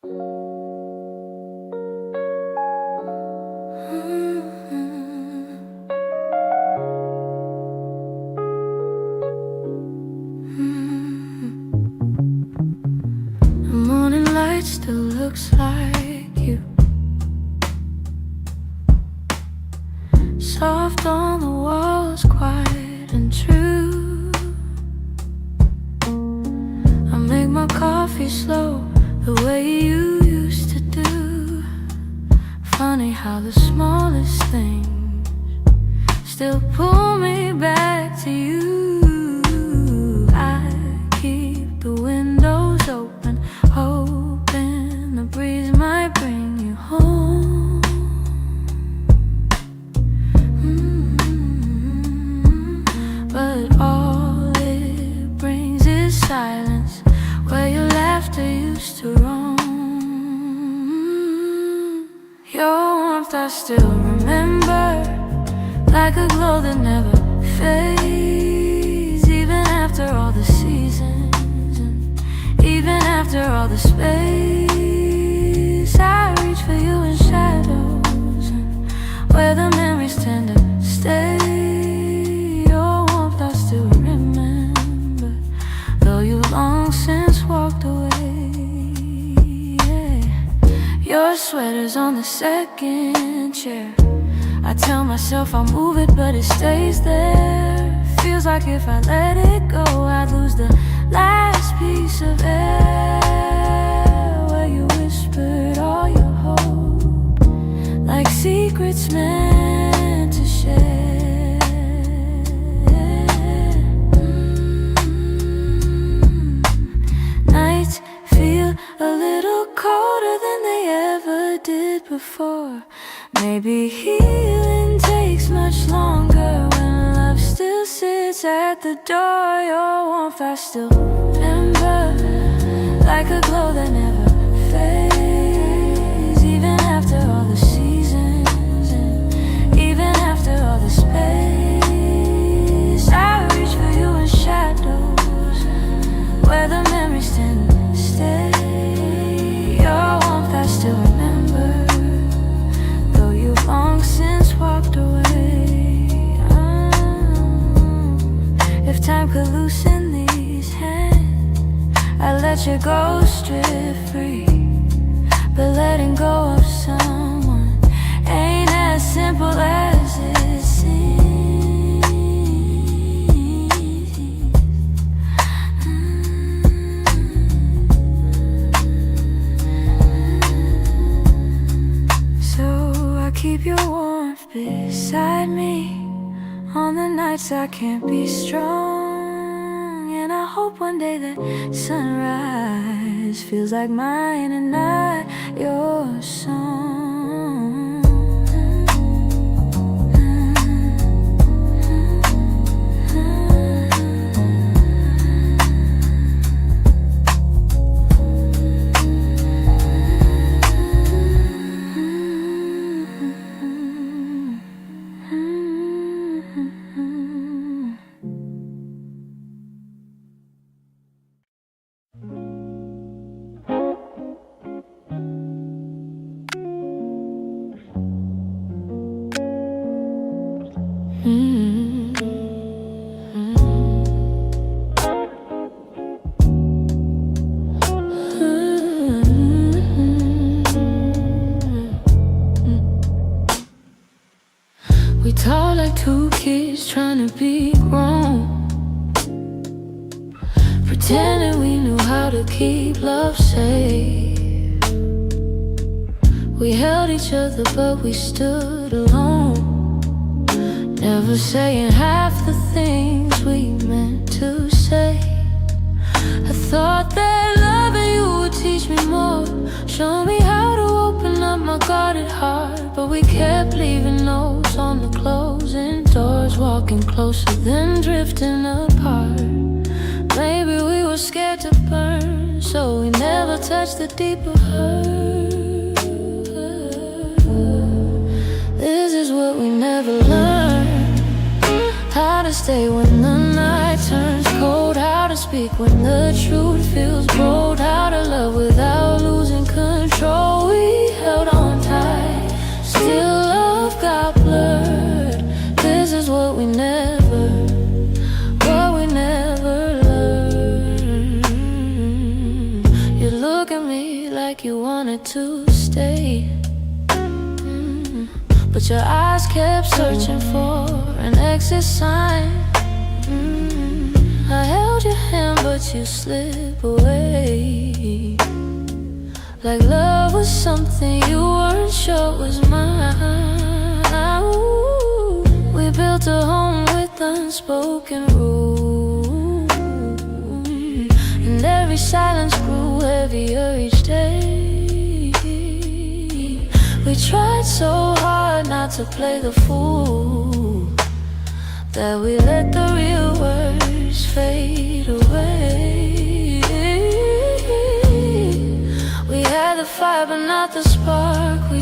The morning light still looks like you, soft on the walls, quiet and true. I make my coffee slow, the way you used to do. Funny how the smallest things still pull me back to you. I keep the windows open, hoping the breeze might bring you home. But all it brings is silence, where your laughter used to roam. Your warmth I still remember, like a glow that never fades. Even after all the seasons, and even after all the space, I reach for you in shadows, and where the memories tend to stay. Your warmth I still remember, though you've long since walked away. Your sweater's on the second chair. I tell myself I'll move it, but it stays there. Feels like if I let it go, I'd lose the last piece of air, where you whispered all your hope, like secrets meant to share. Nights feel a little colder than they ever did before. Maybe healing takes much longer when love still sits at the door. Your warmth I still remember, like a glow that never fades. Even after all the seasons, and even after all the space, I reach for you in shadows, where the memories tend to stay. Your warmth I still remember, long since walked away. If time could loosen these hands, I'd let you go strip free. But letting go of someone ain't as simple as it seems. Keep your warmth beside me on the nights I can't be strong. And I hope one day that sunrise feels like mine and not your song. We talk like two kids trying to be grown, pretending we knew how to keep love safe. We held each other but we stood alone, never saying half the things we meant to say. I thought that loving you would teach me more, show me how to open up my guarded heart. But we kept leaving notes on the closing doors, walking closer then drifting apart. Maybe we were scared to burn, so we never touched the deeper hurt. This is what we never learned, how to stay when the night turns cold, how to speak when the truth feels bold, how to love without losing control. look at me like you wanted to stay. But your eyes kept searching for an exit sign. I held your hand but you slip away, like love was something you weren't sure was mine. Ooh, we built a home with unspoken rules, and every silence grew heavier each day. We tried so hard not to play the fool, that we let the real words fade away. We had the fire but not the spark. We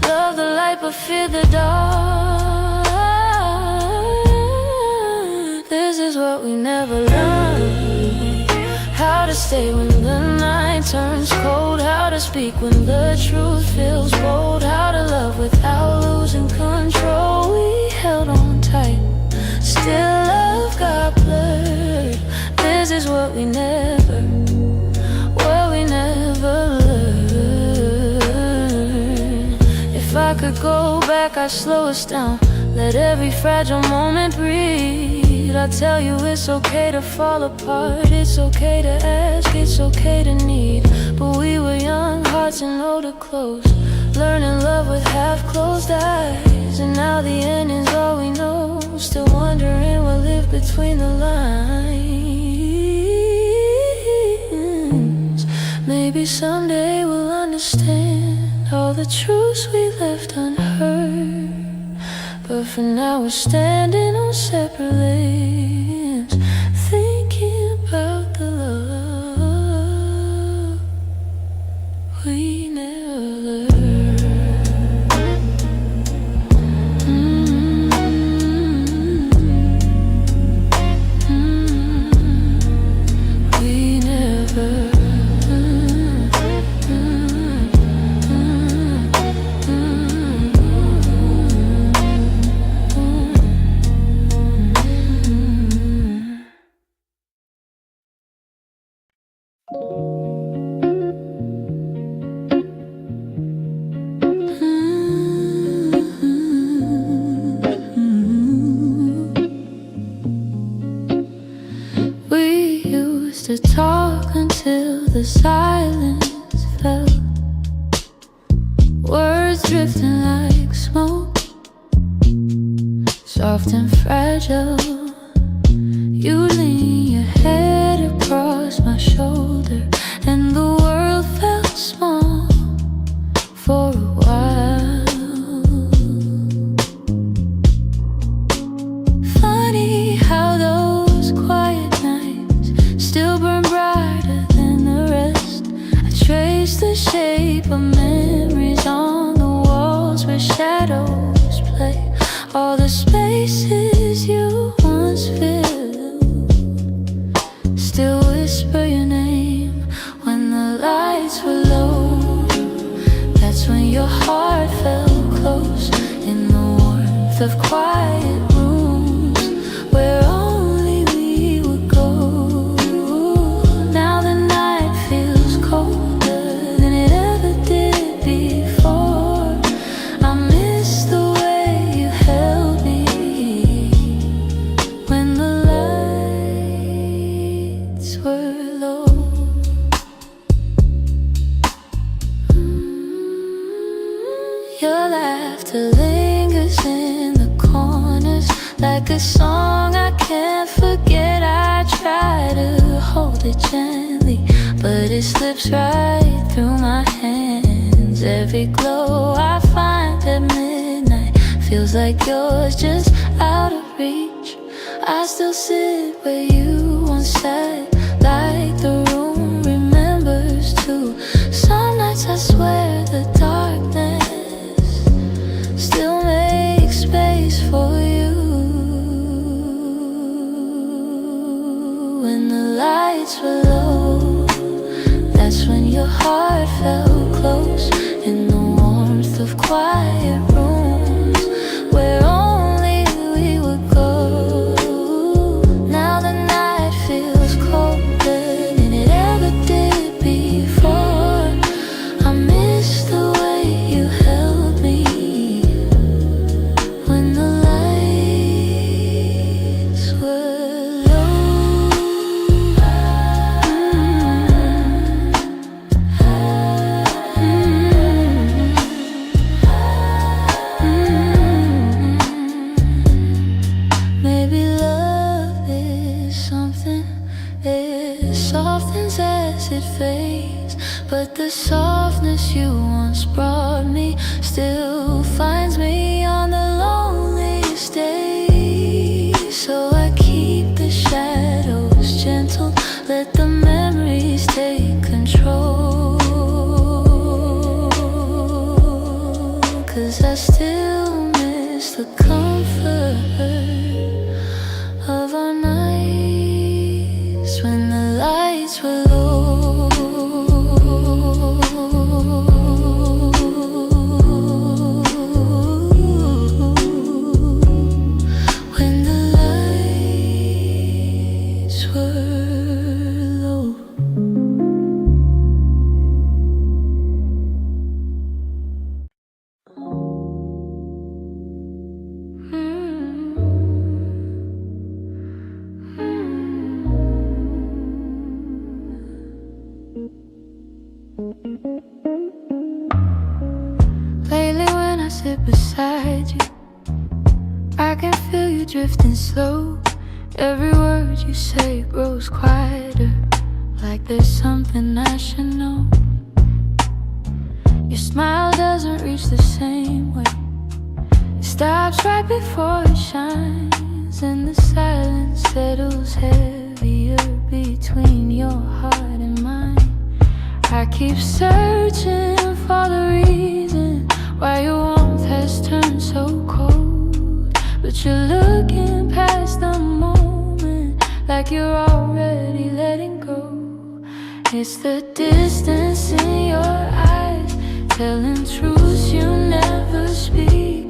loved the light but feared the dark. This is what we never learned: how to stay when the night turns cold, how to speak when the truth feels bold, how to love without losing control. We held on tight, still love got blurred. This is what we never learned. If I could go back, I'd slow us down, let every fragile moment breathe. I'd tell you it's okay to fall apart, it's okay to ask, it's okay to need. But we were young, hearts and older clothes, learning love with half-closed eyes. And now the ending's all we know, still wondering what lived between the lines. Maybe someday we'll understand all the truths we left unheard, but for now we're standing on separate lanes, thinking about the love we never learned. We never. To talk until the silence fell, words drifting like smoke, soft and fragile. You lean your head across my shoulder, and the world felt small for a while. Funny how those quiet nights still burn brighter than the rest. I trace the shape of memories on the walls where shadows play, all the spaces you once filled. Still whisper your name when the lights were low. That's when your heart felt close, in the warmth of quiet rooms where only we would go. Now the night feels colder than it ever did before. I miss the way you held me when the lights were low. Your laughter lingers in the corners like a song I can't forget. I try to hold it gently, but it slips right through my hands. Every glow I find at midnight feels like yours, just out of reach. I still sit where you once sat, like the room remembers too. Some nights I swear the darkness still makes space for you. When the lights were low, that's when your heart felt close, in the warmth of quiet rooms where only we would go. Now the night feels cold softness you once brought me still finds me on the loneliest day. So I keep the shadows gentle, let the memories take control. 'Cause I still miss the comfort of our nights when the lights were low. When the lights were low. Lately when I sit beside you, I can feel you drifting slow. Every word you say grows quieter, like there's something I should know. Your smile doesn't reach the same way. It stops right before it shines, and the silence settles heavier between your heart and mine. I keep searching for the reason why your warmth has turned so cold, but you're looking past the moment like you're already letting go. It's the distance in your eyes, telling truths you never speak,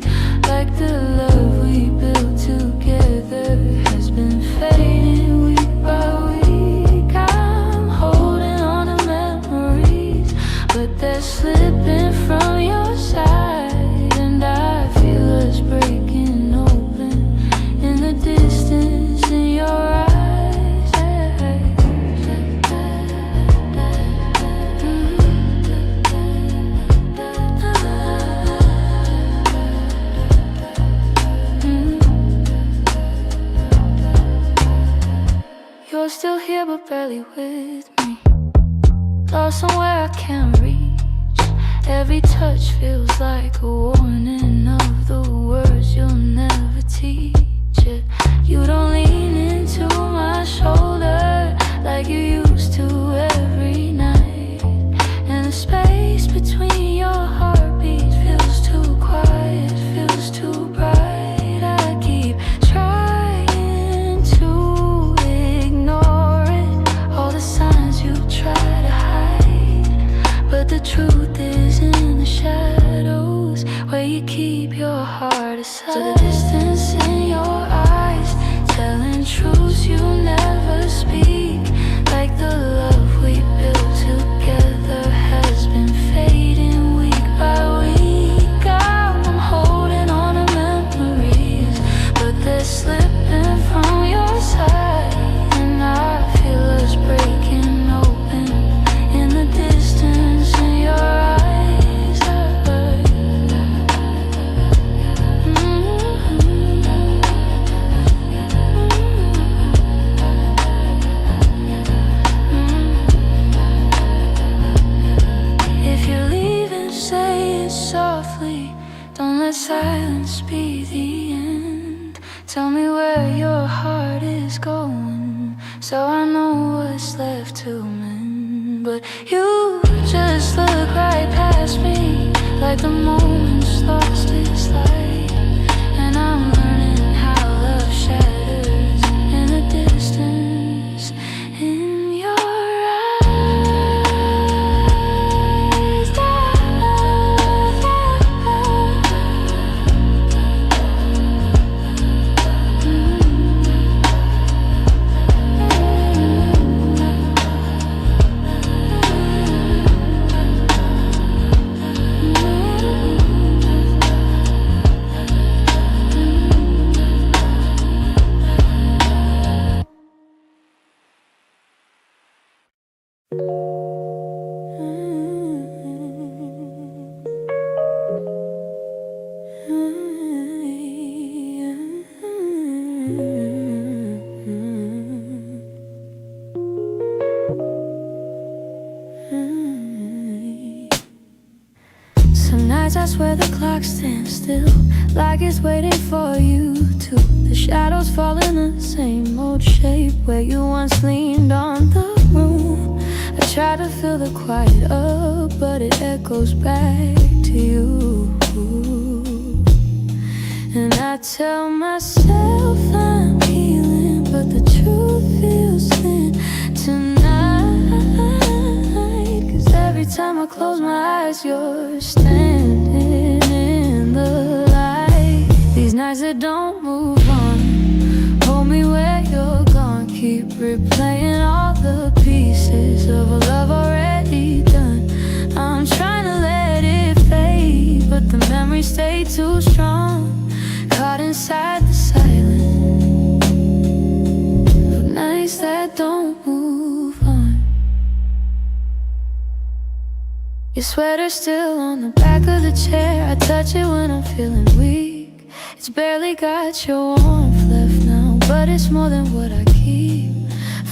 like the love we built together has been fading week by week. I'm holding on to memories, but they're slipping from your side, and I feel us breaking open in the distance in your eyes. You're still here but barely with me, lost somewhere I can't reach. Every touch feels like a warning of the words you'll never teach it. You don't lean into my shoulder like you used to every night, and the space between your heartbeats feels too quiet, feels too bright. I keep trying to ignore it, all the signs you try to hide, but the truth is in the shadows where you keep your heart aside. So the distance in your eyes, telling truths you never speak, like the love we built together has been fading week by week. I'm holding on to memories, but they're slipping from your side, and I feel us breaking open in the distance in your eyes. If you're leaving, say it softly, don't let silence be the end. Tell me where your heart is going, so I know what's left to mend. But you just look right past me, like the moment's lost its light, and I'm learning how love shatters in the distance in your eyes. Some nights I swear the clock stands still, like it's waiting for you to. The shadows fall in the same old shape where you once leaned on the room. I try to fill the quiet up, but it echoes back to you. And I tell myself I'm healing, but the truth feels thin tonight. 'Cause every time I close my eyes, you're standing in the light. These nights that don't move on, hold me where you're gone. Keep replaying all the pieces of a love already done. I'm trying to let it fade, but the memories stay too strong. Caught inside the silence of nights that don't move on. Your sweater's still on the back of the chair. I touch it when I'm feeling weak. It's barely got your warmth left now, but it's more than what I keep.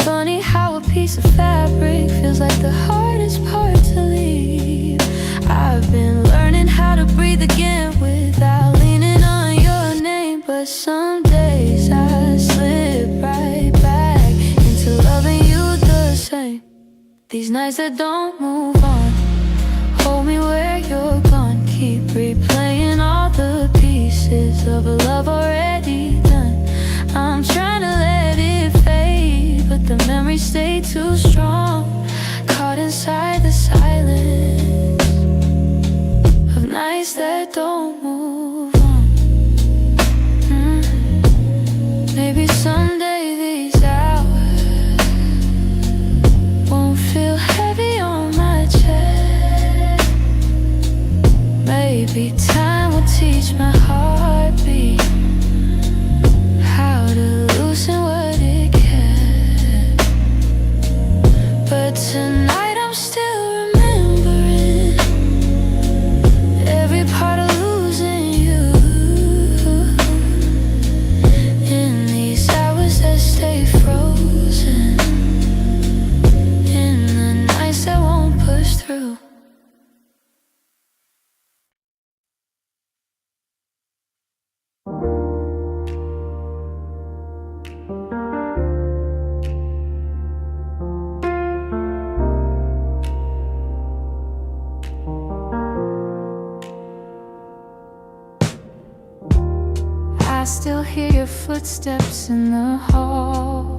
Funny how a piece of fabric feels like the hardest part to leave. I've been learning how to breathe again without leaning on your name, but some days I slip right back into loving you the same. These nights that don't move on, hold me where you're gone. Keep replaying all the pieces of a love already done. I'm trying to let it fade, but the memories stay too strong. Caught inside the silence of nights that don't move on. Maybe someday these hours won't feel heavy on my chest. Maybe time will teach my heartbeat how to loosen what it can. But tonight I'm still remembering every part of losing you. In these hours that stay frozen, in the nights that won't push through. I still hear your footsteps in the hall,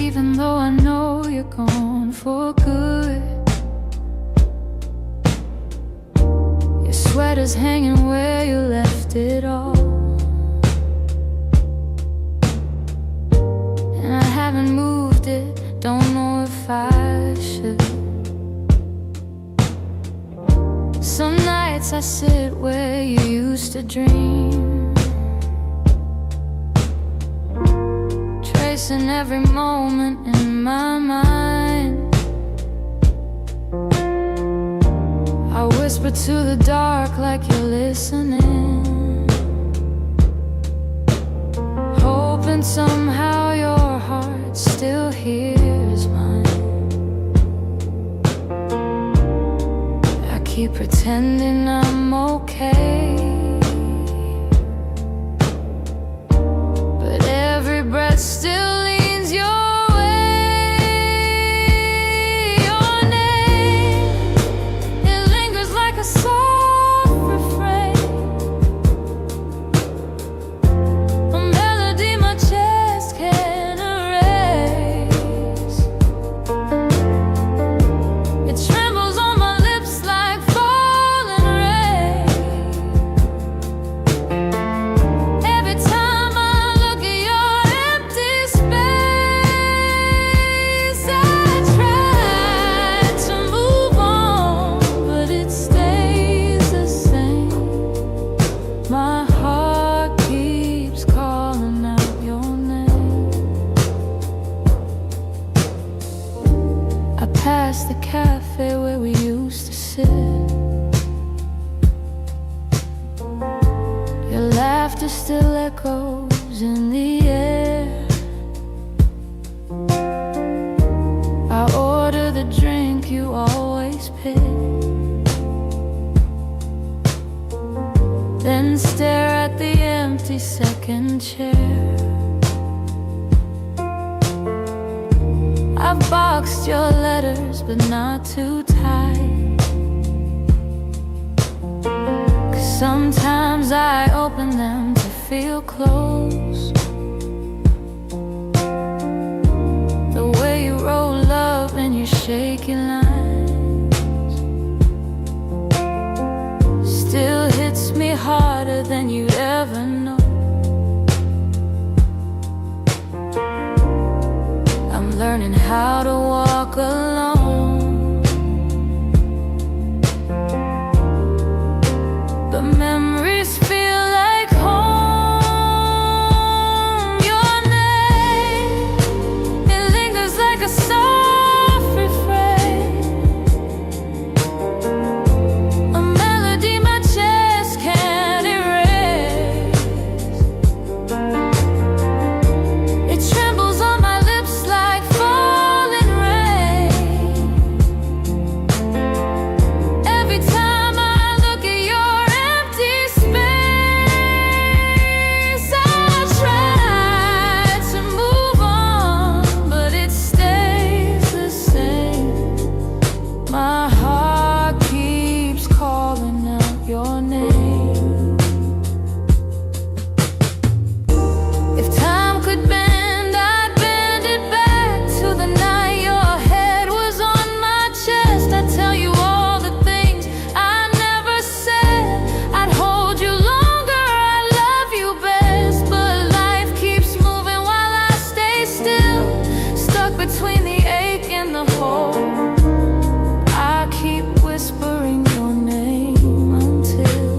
even though I know you're gone for good. Your sweater's hanging where you left it all, and I haven't moved it, don't know if I should. Some nights I sit where you used to dream, tracing every moment in my mind. I whisper to the dark like you're listening, hoping somehow your heart still hears mine. Keep pretending I'm okay, but every breath still leans your way. Your name, it lingers like a soft refrain, a melody my chest can't erase. It trembles on my lips like falling rain. Every time I look at your empty space, I try to move on, but it stays the same. My heart keeps calling out your name. I pass the cafe where we used to sit. Your laughter still echoes in the air. I order the drink you always broken chair. I've boxed your letters, but not too tight, 'cause sometimes I open them to feel close. The way you roll up in your shaky lines still hits me harder than you'd ever know. I'm learning how to walk alone, but memories feel like home. Your name, it lingers like a soft refrain, a melody my chest can't erase. It trembles on my lips like falling rain. Every time I look at your empty space, I try to move on, but it stays the same. My heart keeps calling out your name. If time could bend, I'd bend it back to the night your head was on my chest. I'd tell you all the things I never said. I'd hold you longer, I love you best. But life keeps moving while I stay still, stuck between the ache and the hole. I keep whispering your name until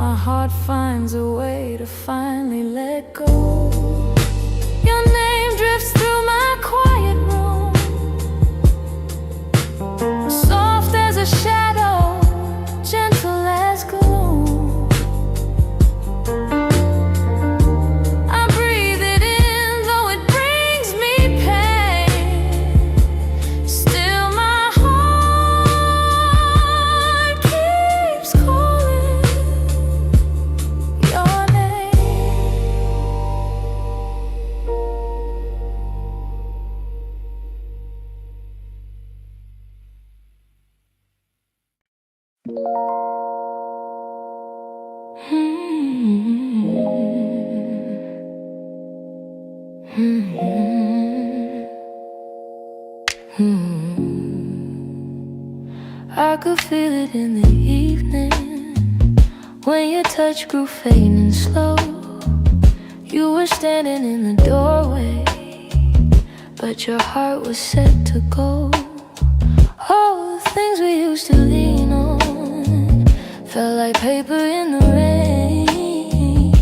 my heart finds a way to finally let go. Your name drifts through my quiet room, soft as a shadow, gentle as gloom. I breathe it in, though it brings me pain. Still my heart keeps calling your name. I could feel it in the evening when your touch grew faint and slow. You were standing in the doorway, but your heart was set to go. All the things we used to lean on felt like paper in the rain,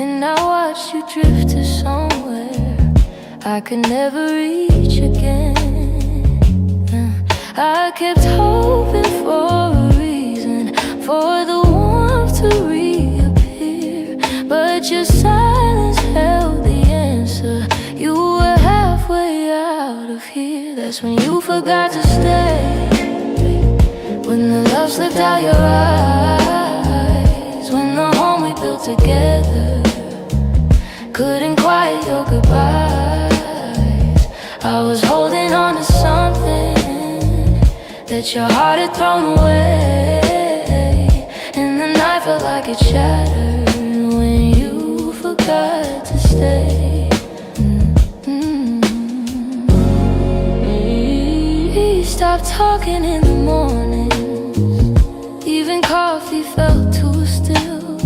and I watched you drift to somewhere I could never reach again. I kept hoping for a reason for the warmth to reappear, but your silence held the answer. You were halfway out of here. That's when you forgot to stay, when the love slipped out your eyes, when the home we built together couldn't quiet your goodbyes. I was holding on to something that your heart had thrown away, and the night felt like it shattered when you forgot to stay. We stopped talking in the morning, even coffee felt too still.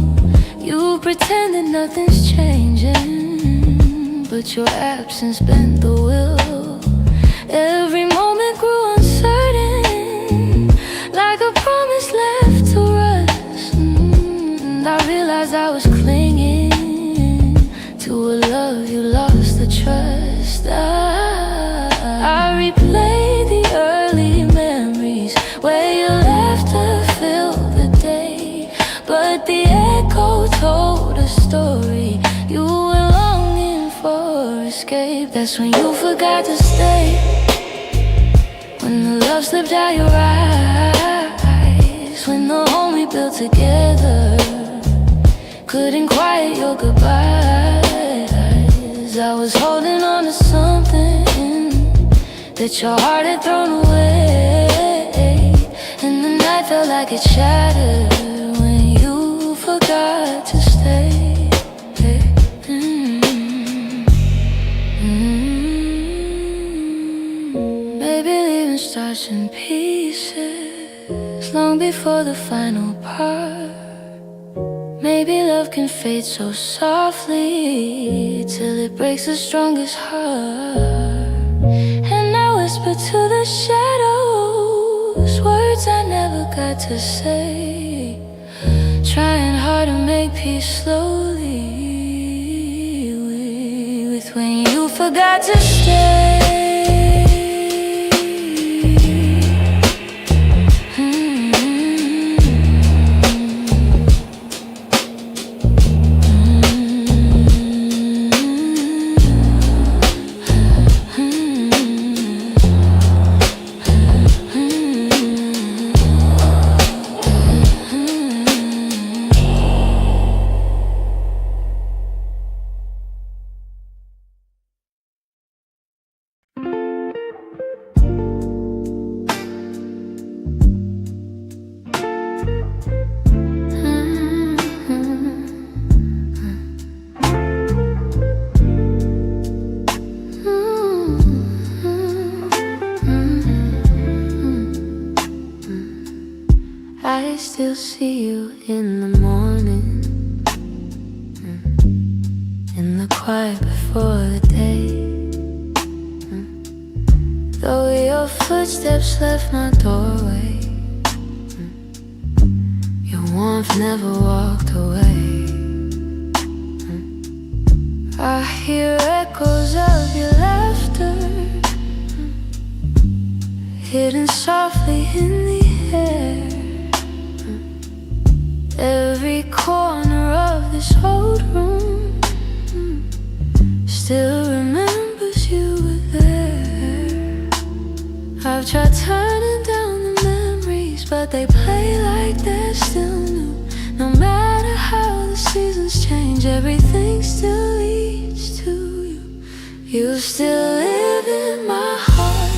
You pretended nothing's changing, but your absence bent the will. Every moment grew uncertain, like a promise left to rust. And I realized I was clinging to a love you lost the trust. I replayed the early memories where your laughter filled the day, but the echo told a story you were longing for escape. That's when you forgot to stay, when the love slipped out your eyes, when the home we built together couldn't quiet your goodbyes. I was holding on to something that your heart had thrown away, and the night felt like it shattered when you forgot to stay. Maybe leaving starts in pieces long before the final part. Maybe love can fade so softly till it breaks the strongest heart. And I whisper to the shadows words I never got to say, trying hard to make peace slowly with when you forgot to stay. I still see you in the morning, in the quiet before the day. Though your footsteps left my doorway, your warmth never walked away. I hear echoes of your laughter, hidden softly in the air. Every corner of this old room still remembers you were there. I've tried turning down the memories, but they play like they're still new. No matter how the seasons change, everything still leads to you. You still live in my heart,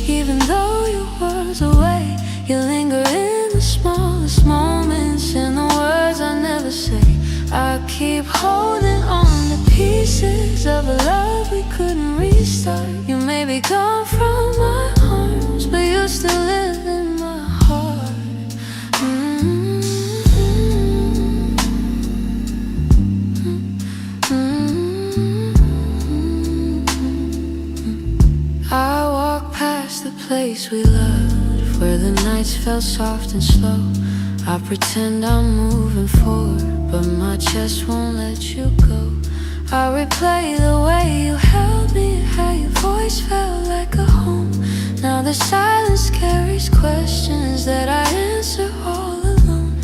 even though your world's away. You linger in the smallest moments, in the words I never say. I keep holding on to pieces of a love we couldn't restart. You may be gone from my arms, but you still live in my heart. I walk past the place we loved, where the nights felt soft and slow. I pretend I'm moving forward, but my chest won't let you go. I replay the way you held me, how your voice felt like a home. Now the silence carries questions that I answer all alone.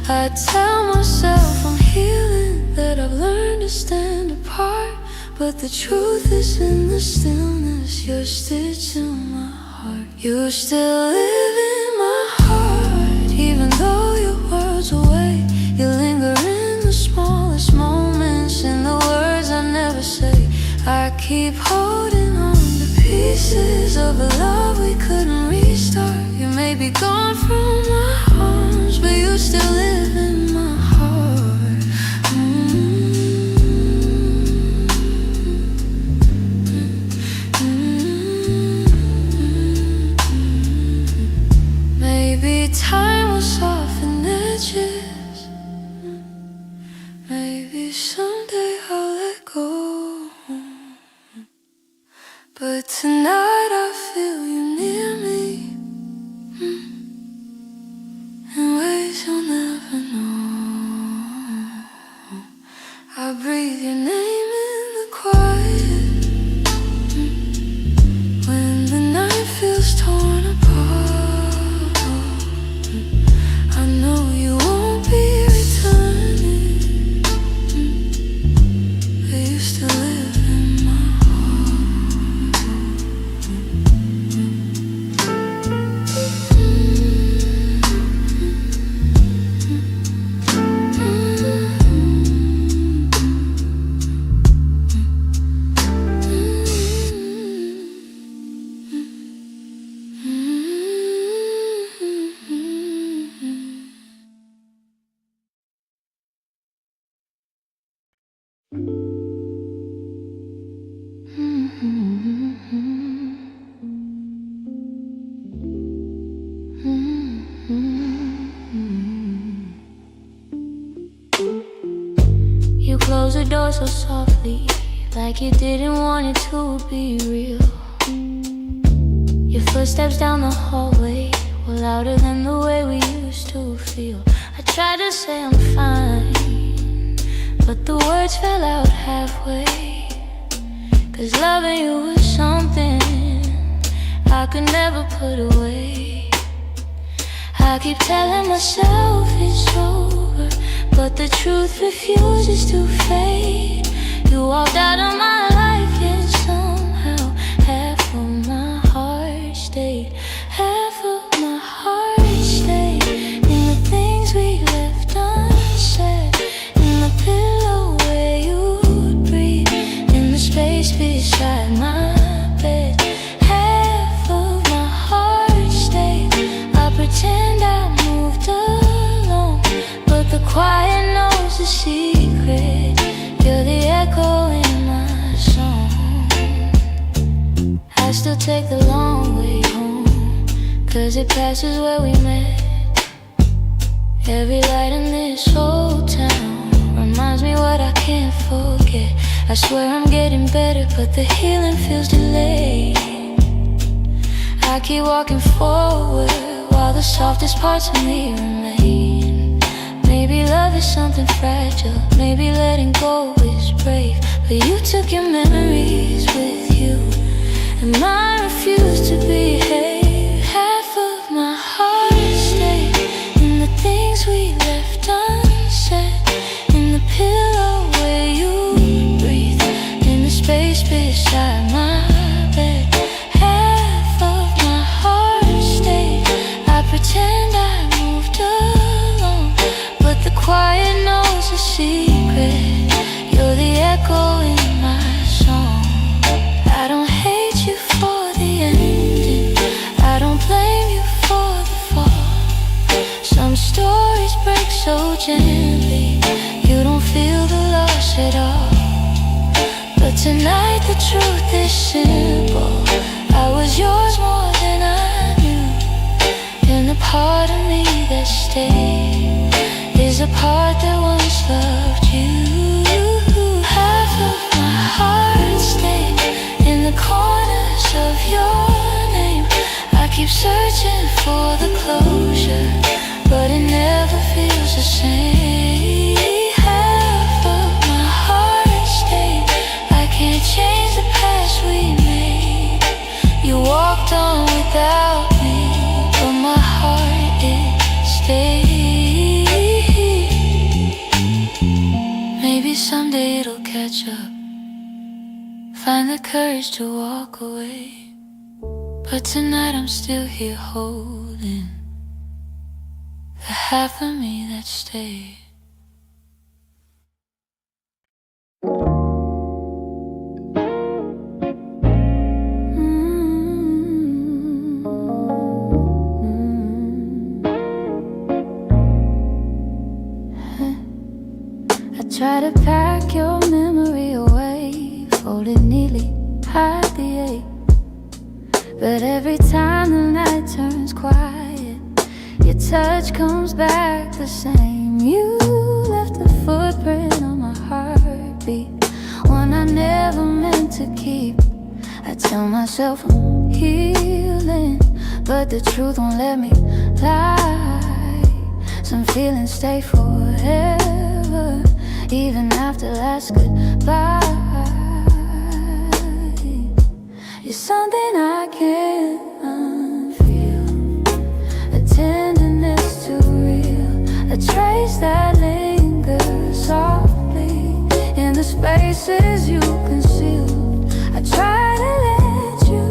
I tell myself I'm healing, that I've learned to stand apart, but the truth is in the stillness. You're stitched in my heart. You still live in my heart, even though your world's away. You linger in the smallest moments, in the words I never say. I keep holding on to pieces of a love we couldn't restart. You may be gone from my arms, but you still live in my heart. Maybe time will soften edges, maybe someday I'll let go. But tonight I feel you near me, in ways you'll never know. I breathe your name in the quiet, when the night feels torn apart. I know you won't be returning, but you still live in my heart. so softly, like you didn't want it to be real. Your footsteps down the hallway were louder than the way we used to feel. I tried to say I'm fine, but the words fell out halfway. 'Cause loving you was something I could never put away. I keep telling myself it's over, but the truth refuses to fade. You walked out of my life, yet somehow half of my heart stayed. Half of my heart stayed in the things we left unsaid, in the pillow where you'd breathe, in the space beside my bed. Half of my heart stayed. I pretend I moved along, but the quiet knows the secret. You're the echo in my song. I still take the long way home, 'cause it passes where we met. Every light in this old town reminds me what I can't forget. I swear I'm getting better, but the healing feels delayed. I keep walking forward while the softest parts of me remain. Maybe love is something fragile, maybe letting go is brave, but you took your memories with you, and mine refused to behave. Half of my heart stayed in the things we left unsaid, in the pillow where you breathe, in the space beside my bed. Half of my heart stayed. I pretend I moved along, but the quiet knows the secret. You're the echo in my song. I don't hate you for the ending, I don't blame you for the fall. Some stories break so gently, you don't feel the loss at all. But tonight the truth is simple, I was yours more than I knew. And the part of me that stayed is a part that once loved you. Half of my heart stayed in the corners of your name. I keep searching for the closure, but it never feels the same. Half of my heart stayed. I can't change the past we made. You walked on without me, but my heart, it stayed. Maybe someday it'll catch up, find the courage to walk away, but tonight I'm still here holding the half of me that stayed. Try to pack your memory away, fold it neatly, hide the ache. But every time the night turns quiet, your touch comes back the same. You left a footprint on my heartbeat, one I never meant to keep. I tell myself I'm healing, but the truth won't let me lie. Some feelings stay forever, even after last goodbye. You're something I can't unfeel, a tenderness too real, a trace that lingers softly in the spaces you concealed. I try to let you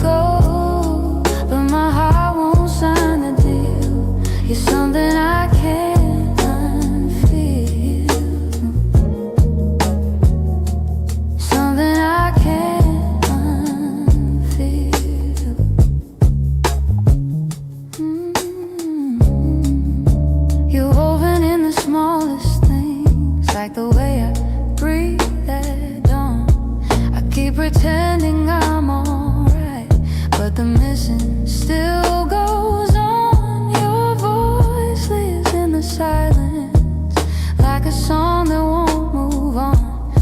go, but my heart won't sign the deal. You're something I can't like the way I breathe at dawn. I keep pretending I'm alright, but the missing still goes on. Your voice lives in the silence, like a song that won't move on.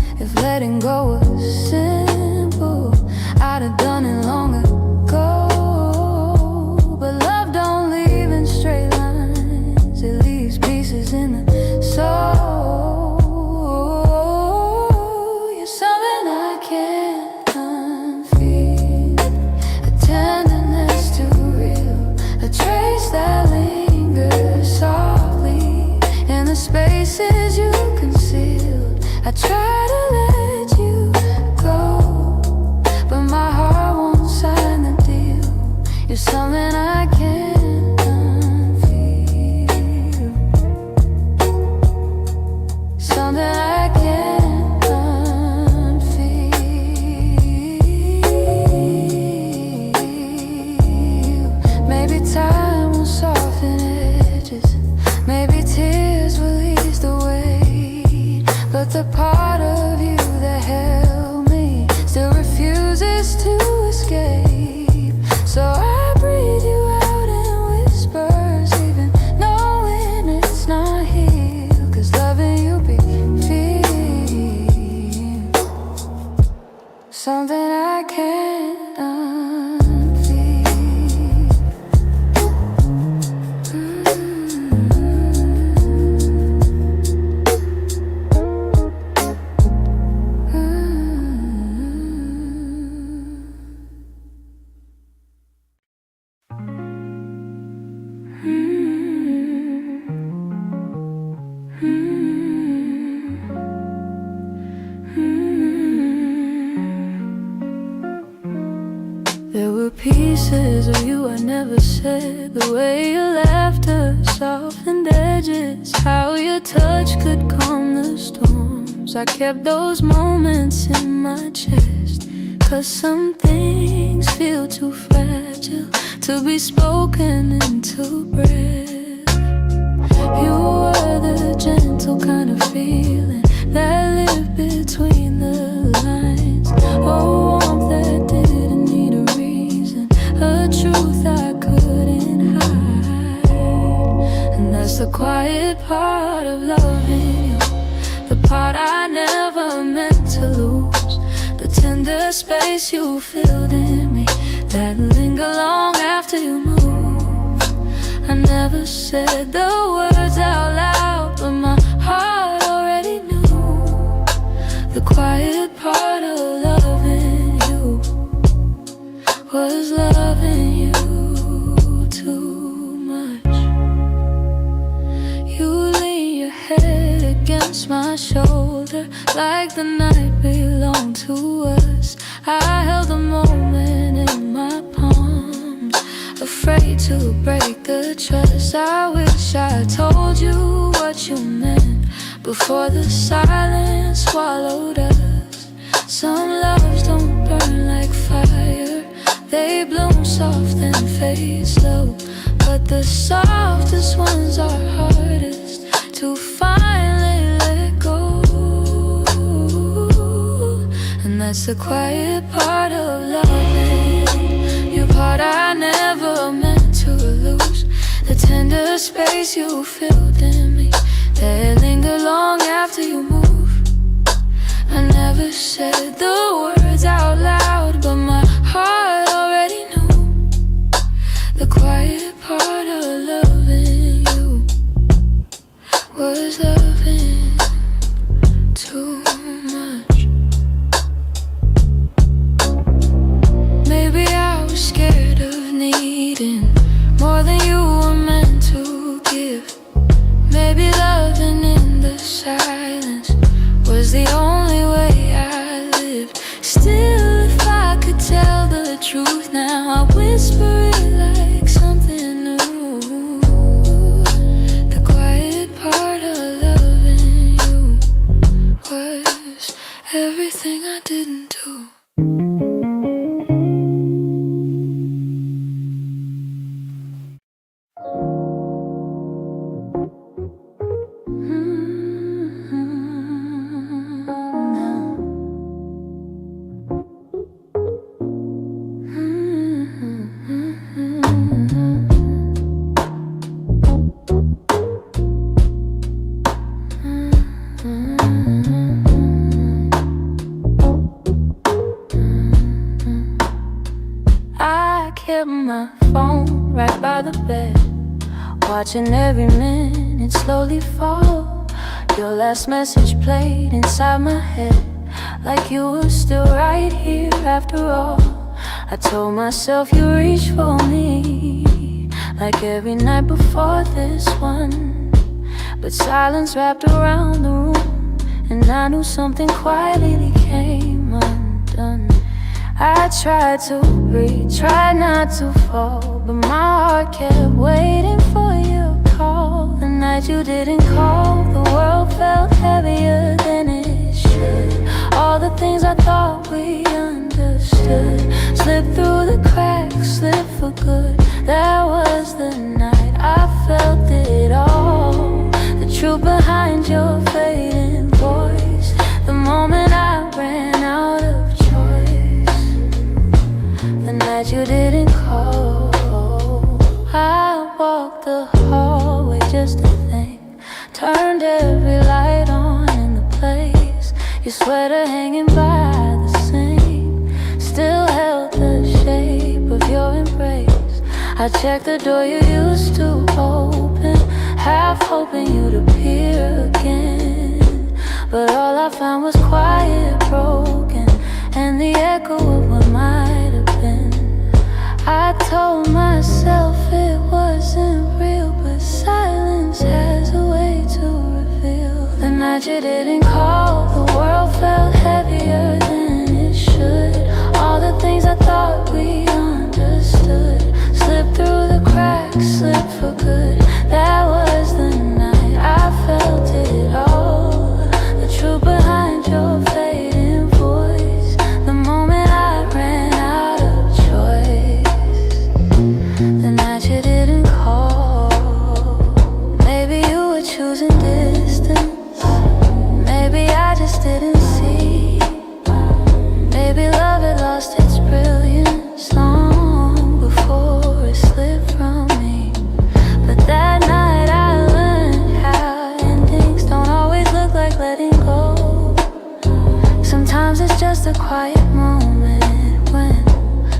something I can't unfeel, something I can't unfeel. Maybe time will soften edges, maybe tears will ease the weight, but the part of you that held me still refuses to escape. So I breathe you out in whispers, even knowing it's not here, 'cause loving you be feel something I can't unfeel. There were pieces of you I never said, the way your laughter softened edges, how your touch could calm the storms. I kept those moments in my chest, 'cause some things feel too fragile to be spoken into breath. You were the gentle kind of feeling that lived between the lines. Oh, warmth that didn't need a reason, a truth I couldn't hide. And that's the quiet part of loving you, the part I never meant to lose, the tender space you filled in me that linger long after you move. I never said the words out loud, but my heart already knew. The quiet part of loving you was loving you too much. You lean your head against my shoulder like the night belonged to us. I held the moment in my palms, afraid to break the trust. I wish I told you what you meant before the silence swallowed us. Some loves don't burn like fire, they bloom soft and fade slow, but the softest ones are hardest to finally let go. And that's the quiet part of loving you, part I never meant to lose, the tender space you filled in me that linger long after you move. I never said the words out loud, but my heart already knew. The quiet part of loving you was loving too much. Maybe I was scared of needing more than you were meant to give. Maybe loving in the silence was the only way I lived. Still, if I could tell the truth now, I whisper it like something new. The quiet part of loving you was everything I didn't do. I kept my phone right by the bed, watching every minute slowly fall. Your last message played inside my head, like you were still right here after all. I told myself you reached for me, like every night before this one. But silence wrapped around the room, and I knew something quietly came undone. I tried to breathe, tried not to fall, but my heart kept waiting for your call. The night you didn't call, the world felt heavier than it should. All the things I thought we understood slipped through the cracks, slipped for good. That was the night I felt it all, the truth behind your fading voice. The moment I ran out of choice, the night you didn't call. I walked the hallway just to think, turned every light on in the place. Your sweater hanging by the sink still held the shape of your embrace. I checked the door you used to open, half hoping you'd appear again, but all I found was quiet, broken, and the echo of what might have been. I told myself it wasn't real, but silence has a way to reveal. The night you didn't call, the world felt heavier than it should. All the things I thought we understood slipped through the cracks, slipped for good. That was the night I felt it all, the truth behind your fading voice. The moment I ran out of choice, the night you didn't call. Maybe you were choosing distance, maybe I just didn't see. Maybe love had lost its brilliance long before it slipped from me. But that night I learned how endings don't always look like letting go. Sometimes it's just a quiet moment when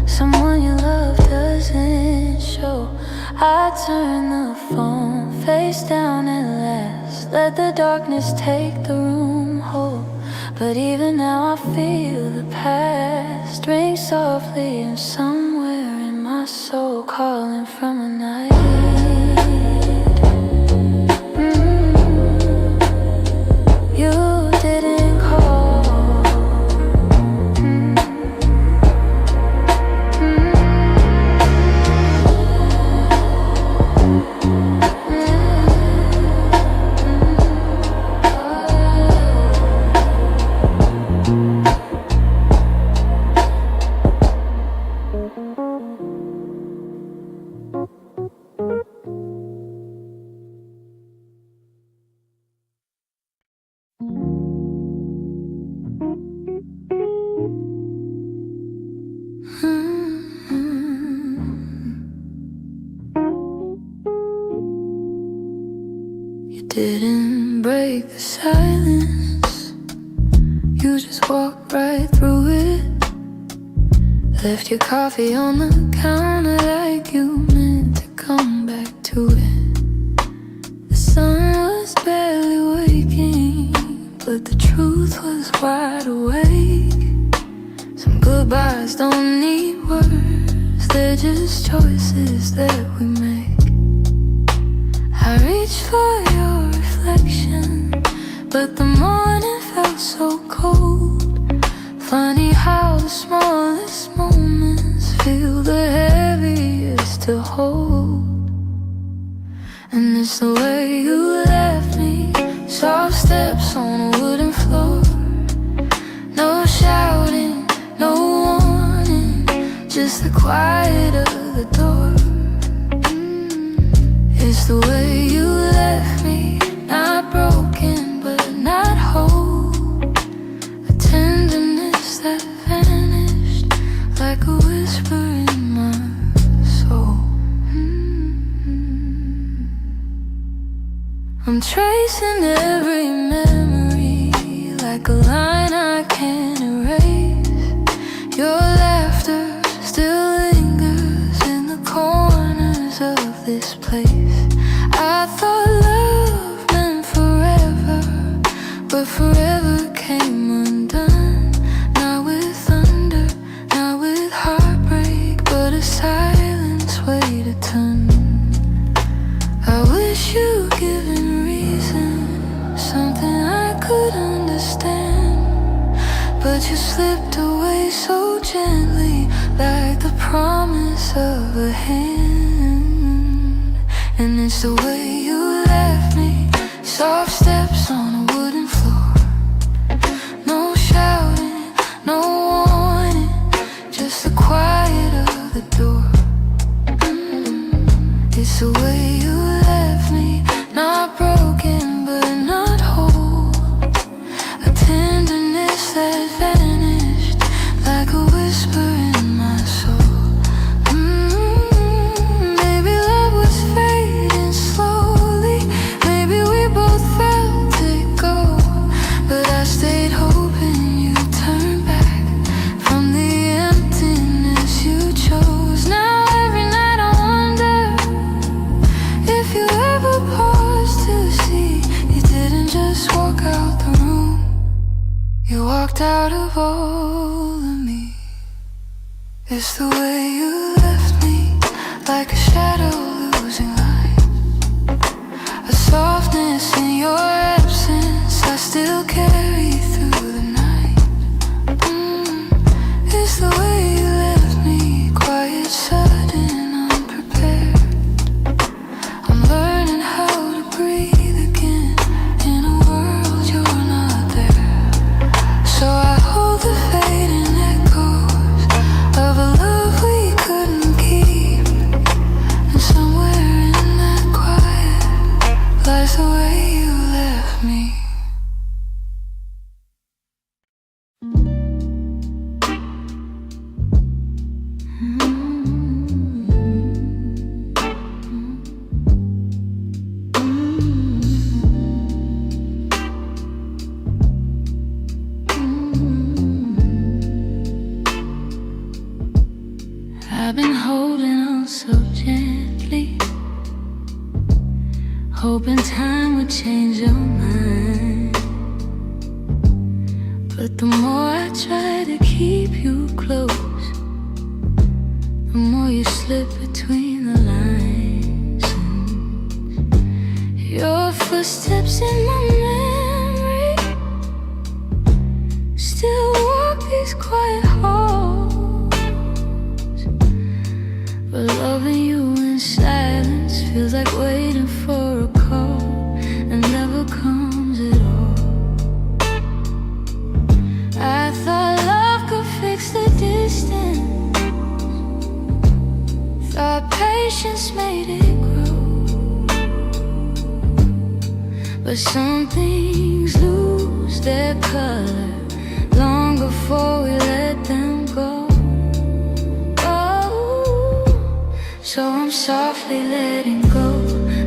someone you love doesn't show. I turn the phone face down at last, let the darkness take the room whole. But even now I feel the past ring softly, and somewhere in my soul calling from a night you didn't call. You didn't break the silence, you just walked right through it. Left your coffee on the counter like you meant to come back to it. The sun was barely waking, but the truth was wide awake. Some goodbyes don't need words, they're just choices that we make. I reached for your reflection, but the morning felt so cold. Funny how the smallest moments feel the heaviest to hold. And it's the way you left me, soft steps on a wooden floor. No shouting, no warning, just the quiet of the door. It's the way you left me, not broken but not whole. A tenderness that vanished like a whisper in my soul. I'm tracing every memory like a line I can't erase. Your laughter still lingers in the corners of this place. I thought love meant forever, but forever came undone. Not with thunder, not with heartbreak, but a silence weighed a ton. I wish you'd given reason, something I could understand, but you slipped away so gently. like the promise of a hand. And it's the way you left me, soft steps on a wooden floor. No shouting, no warning, just the quiet of the door. It's the way you left me, not broken but not whole. A tenderness that vanished like a whisper in my soul. Maybe love was fading slowly, maybe we both felt it go, but I stayed hoping you'd turn back from the emptiness you chose. Now every night I wonder if you ever paused to see you didn't just walk out the room, you walked out of all of me. It's the way you left me, like a shadow losing light, a softness in your absence I still carry through the night. It's the way you left me, quiet, sudden, unprepared. I'm learning how to breathe again in a world you're not there. So I hold the fading echoes of a love we couldn't keep, and somewhere in that quiet lies the way you left me. I've been holding on so gently, hoping time would change your mind. But the more I try to keep you close, the more you slip between the lines. Your footsteps in my memory still walk these quiet halls, but loving you in silence feels like waiting for a call and never comes at all. I thought love could fix the distance, thought patience made it grow, but some things lose their color long before we let them go. So I'm softly letting go,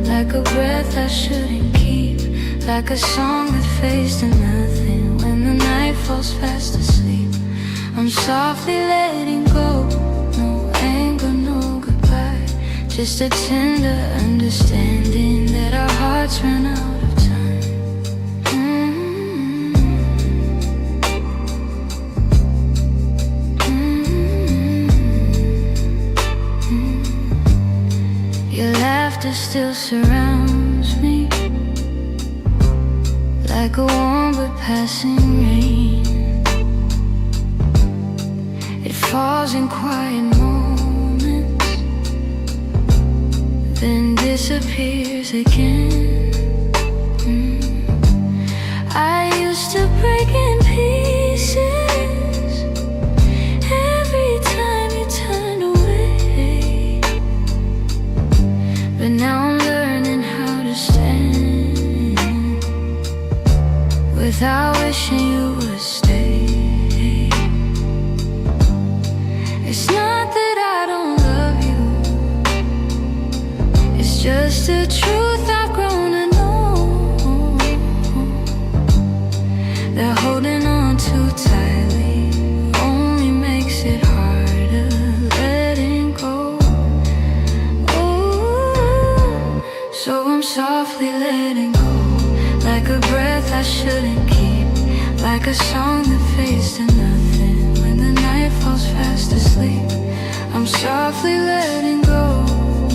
like a breath I shouldn't keep, like a song that fades to nothing when the night falls fast asleep. I'm softly letting go, no anger, no goodbye, just a tender understanding that our hearts ran out of time. Your laughter still surrounds me, like a warm but passing rain. It falls in quiet moments, then disappears again. I used to break in pieces every time you turned away, but now I'm learning how to stand without wishing you would stay. It's not that I don't love you, it's just the truth I've grown to know, that holding on too tightly only makes it harder letting go. So I'm softly letting go, like a breath I shouldn't keep, like a song that fades to nothing when the night falls fast asleep. I'm softly letting go,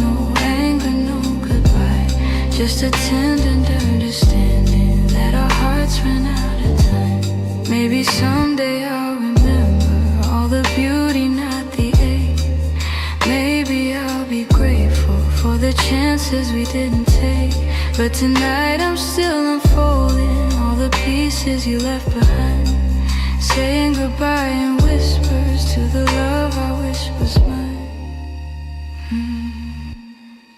no anger, no goodbye, just a tender understanding that our hearts ran out of time. Maybe someday I'll remember all the beauty, not the end. chances we didn't take. But tonight I'm still unfolding all the pieces you left behind, saying goodbye in whispers to the love I wish was mine.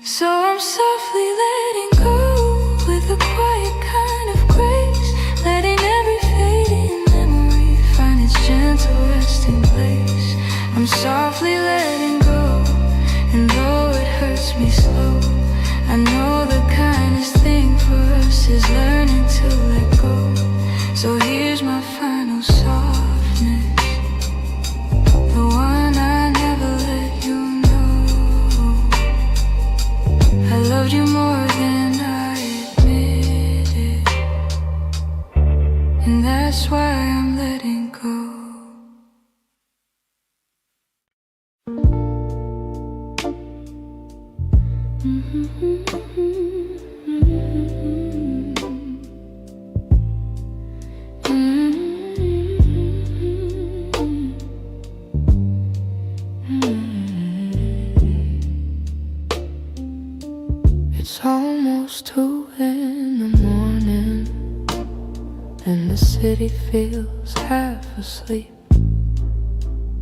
So I'm softly letting go with a quiet kind of grace, letting every fading memory find its gentle resting place. I'm softly letting go, and though it hurts me slow, I know the kindest thing for us is learning to let go. So here's my final softness, the one I never let you know. I loved you more than I admitted, and that's why I'm letting go. It's almost 2 in the morning, and the city feels half asleep.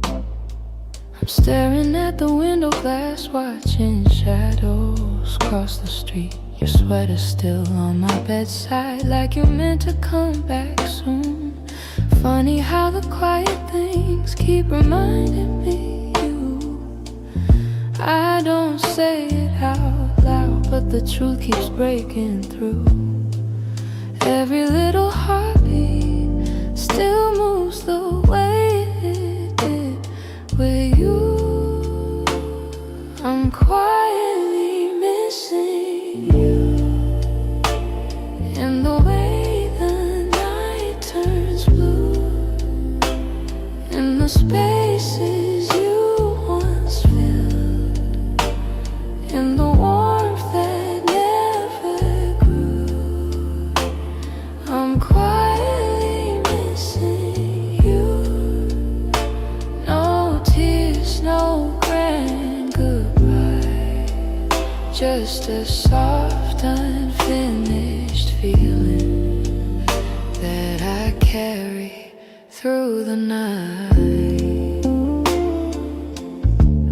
I'm staring at the window glass, watching shadows cross the street. Your sweater's still on my bedside, like you're meant to come back soon. Funny how the quiet things keep reminding me you. I don't say it out loud, but the truth keeps breaking through. Every little heartbeat still moves the way it did with you. I'm quietly missing you, in the way the night turns blue, in the spaces you once filled, in the warmth that never grew. I'm quietly missing you. No tears, no grand goodbye, just a soft, unfinished feeling that I carry through the night.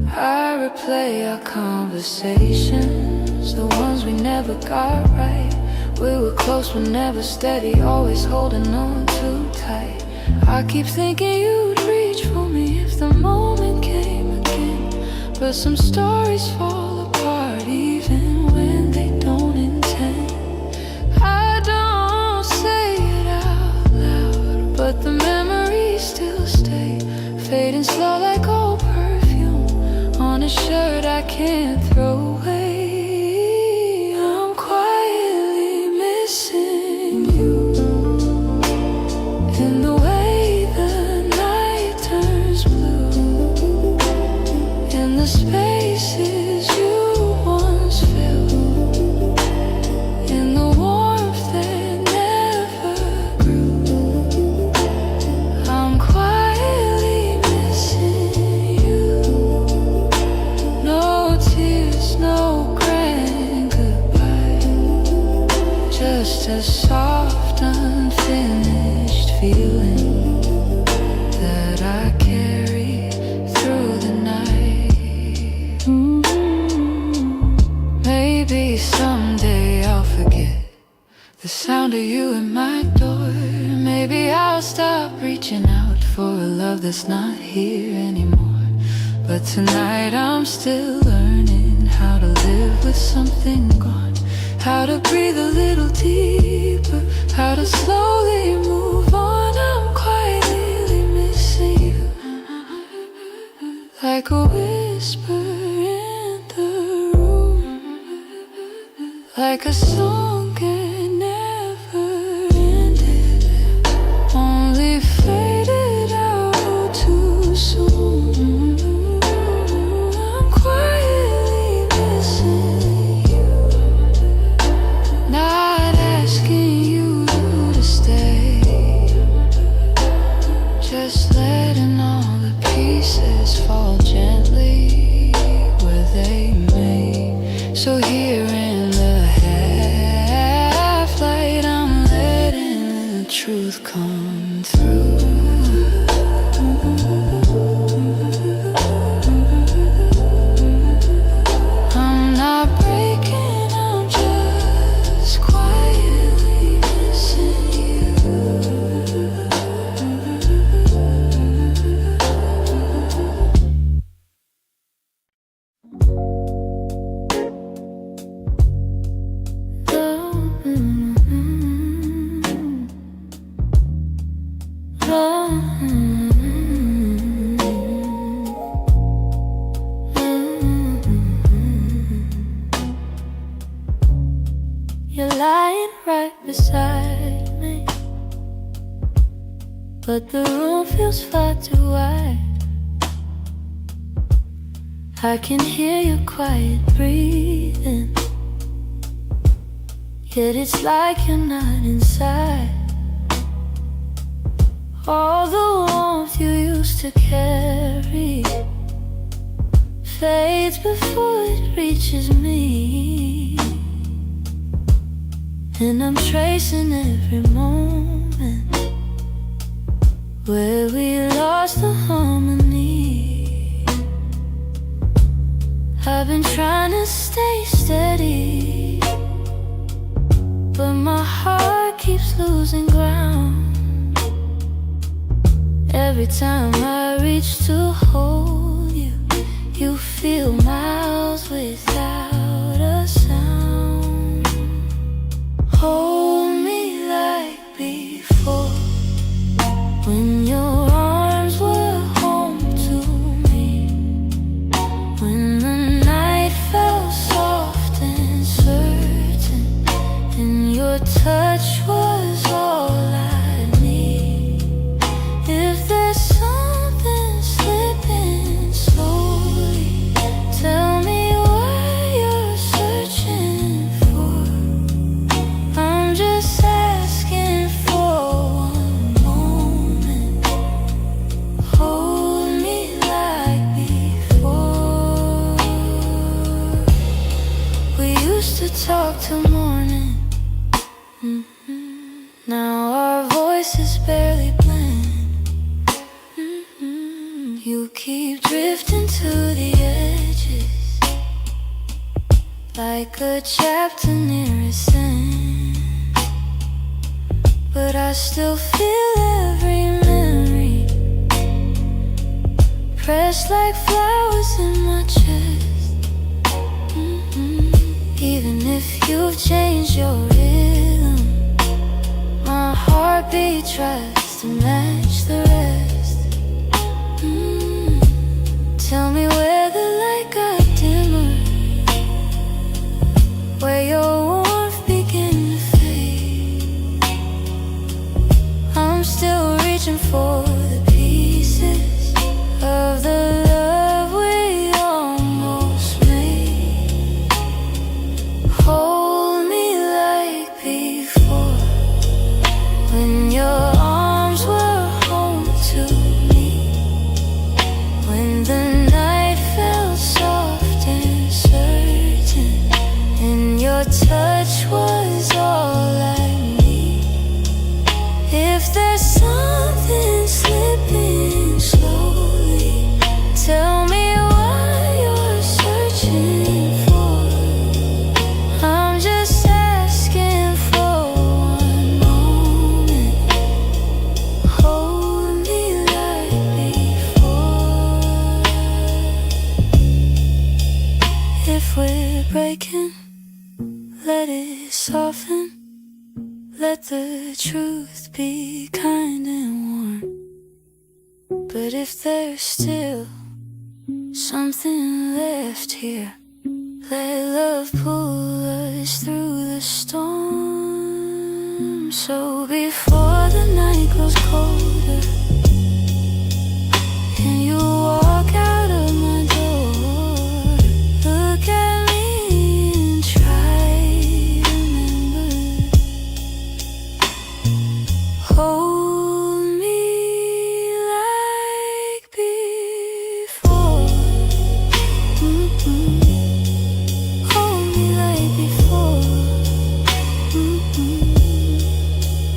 I replay our conversations, the ones we never got right. We were close but never steady, always holding on too tight. I keep thinking you'd reach for me if the moment came again, but some stories fall apart even when they don't intend. I don't say it out loud, but the memories still stay, fading slow like old perfume on a shirt I can't throw away. I'm quietly missing you, in the way the night turns blue, in the spaces you once filled, in the warmth that never grew. I'm quietly missing you. No tears, no grand goodbye, just a soft, unfinished feeling that I carry through the night. Maybe someday I'll forget the sound of you at my door. Maybe I'll stop reaching out for a love that's not here anymore. But tonight I'm still learning how to live with something gone, how to breathe a little deeper, how to slowly move on. I'm quietly missing you, like a whisper in the room, like a song that never ended, only faded out too soon. I'm quietly missing you, not asking you to stay, just letting all the pieces fall gently where they may. So here lying right beside me, but the room feels far too wide. I can hear your quiet breathing, yet it's like you're not inside. All the warmth you used to carry fades before it reaches me, and I'm tracing every moment where we lost the harmony. I've been trying to stay steady, but my heart keeps losing ground. Every time I reach to hold you, you feel miles without a sound. Hold me like before, when your arms were home to me, when the night felt soft and certain, and your touch was all I need. If there's something slipping slowly, tell me what you're searching for. I'm just asking for one moment. Hold me like before. We used to talk till morning. Now our voices barely blend. You keep drifting to the edges, like a chapter near its end, but I still feel every memory pressed like flowers in my chest. Even if you've changed your rhythm, my heartbeat tries to match the rest. Tell me where the light got dimmer, where your warmth began to fade. I'm still reaching for the pieces of the love we almost made. Hold me like before, when your arms were home to me, when the night felt soft and certain, and your touch was all I need. If there's something slipping slowly, tell me what you're searching for. I'm just asking for one moment. Hold me like before. If we're breaking, let it soften. Let the truth be kind and warm. But if there's still something left here, let love pull us through the storm. So before the night grows colder and you walk out of my door, look at me and try to remember. Hold me like before. Hold me like before.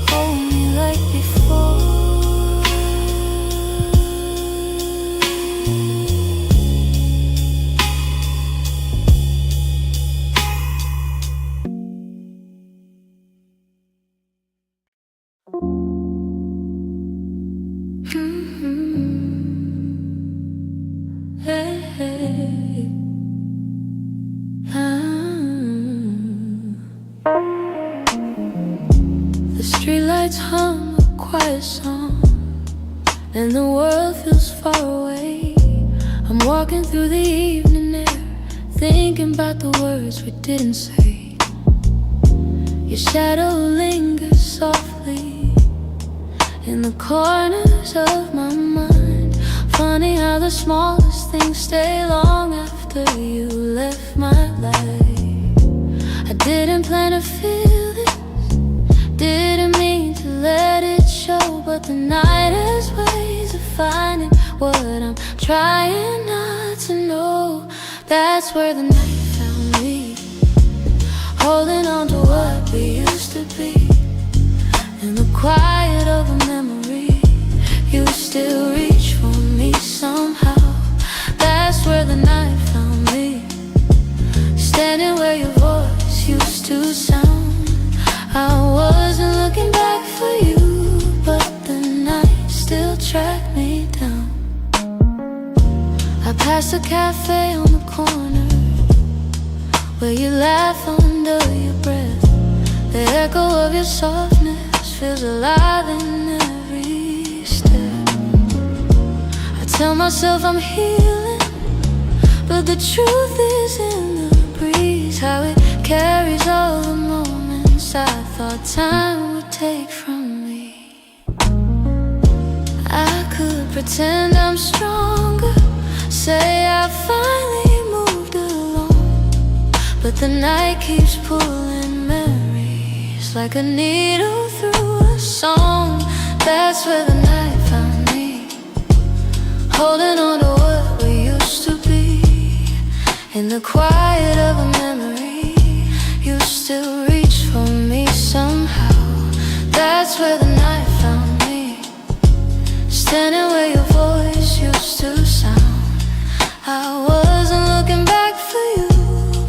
Hold me like before. Hey, hey. The streetlights hum a quiet song, and the world feels far away. I'm walking through the evening air, thinking about the words we didn't say. Your shadow lingers softly in the corners of my mind. Funny how the smallest things stay long after you left my life. I didn't plan to feel this, didn't mean to let it show, but the night has ways of finding what I'm trying not to know. That's where the night found me, holding on to what we used to be. In the quiet of a memory, you still reach for me somehow. That's where the night found me, standing where your voice used to sound. I wasn't looking back for you, but the night still tracked me down. I passed a cafe on the corner where you laugh under your breath. The echo of your softness feels alive in every step. I tell myself I'm healing, but the truth is in the breeze, how it carries all the moments I thought time would take from me. I could pretend I'm stronger, say I finally moved along, but the night keeps pulling memories like a needle through a song. That's where the night found me, holding on to what we used to be. In the quiet of a memory, you still reach for me somehow. That's where the night found me, standing where your voice used to sound. I wasn't looking back for you,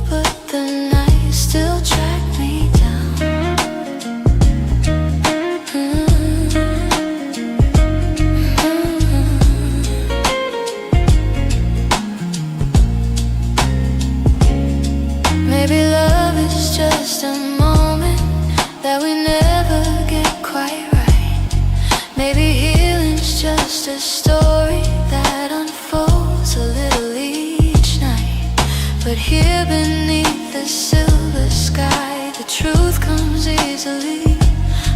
but the night still tracked me down. Maybe love is just a moment that we never get quite right. Maybe healing's just a story that unfolds a little each night. But here beneath the silver sky, the truth comes easily.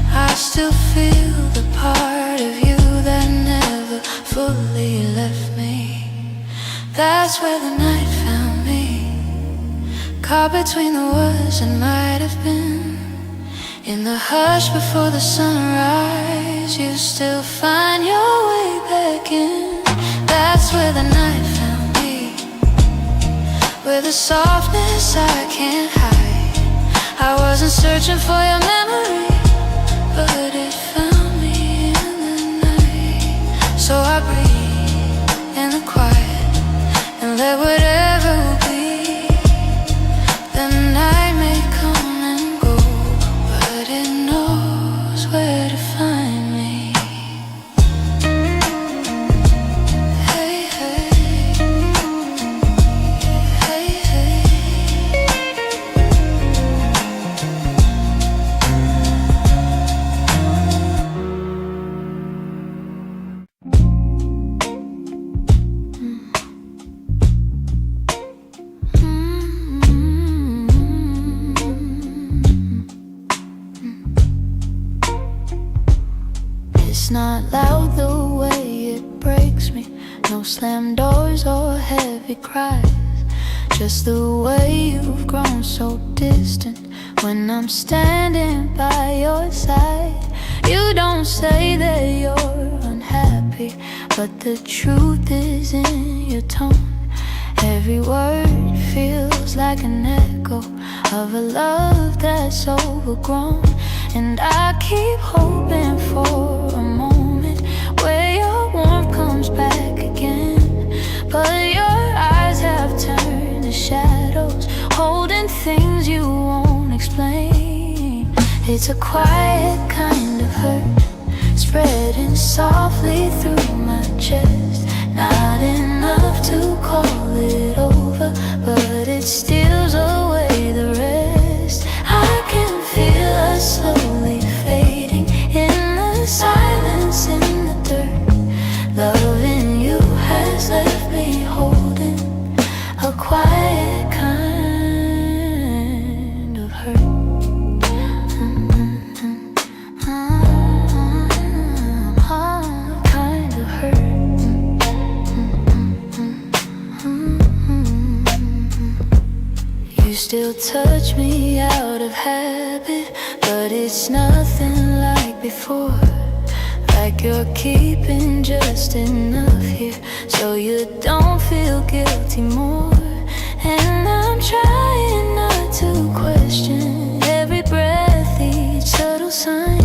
I still feel the part of you that never fully left me. That's where the night found me, caught between the words that might have been. In the hush before the sunrise, you still find your way back in. That's where the night found me, where the softness I can't hide. I wasn't searching for your memory, but it found me in the night. So I breathe in the quiet and let whatever will be. The night may come and go, but it knows where to find me. Hey, hey, hey, hey. It's not loud the way it breaks me, no slam doors or heavy cries, just the way you've grown so distant when I'm standing by your side. You don't say that you're unhappy, but the truth is in your tone. Every word feels like an echo of a love that's overgrown. And I keep hoping for a moment where your warmth comes back again. But your eyes have turned to shadows, holding things you won't explain. It's a quiet kind of hurt, spreading softly through my chest. Not enough to call it over, but it steals away the rest. I can feel us slowly fading in the silence, in the dirt. Loving you has left me holding a quiet kind of hurt. still touch me out of habit, but it's nothing like before. Like you're keeping just enough here so you don't feel guilty more. And I'm trying not to question every breath, each subtle sign,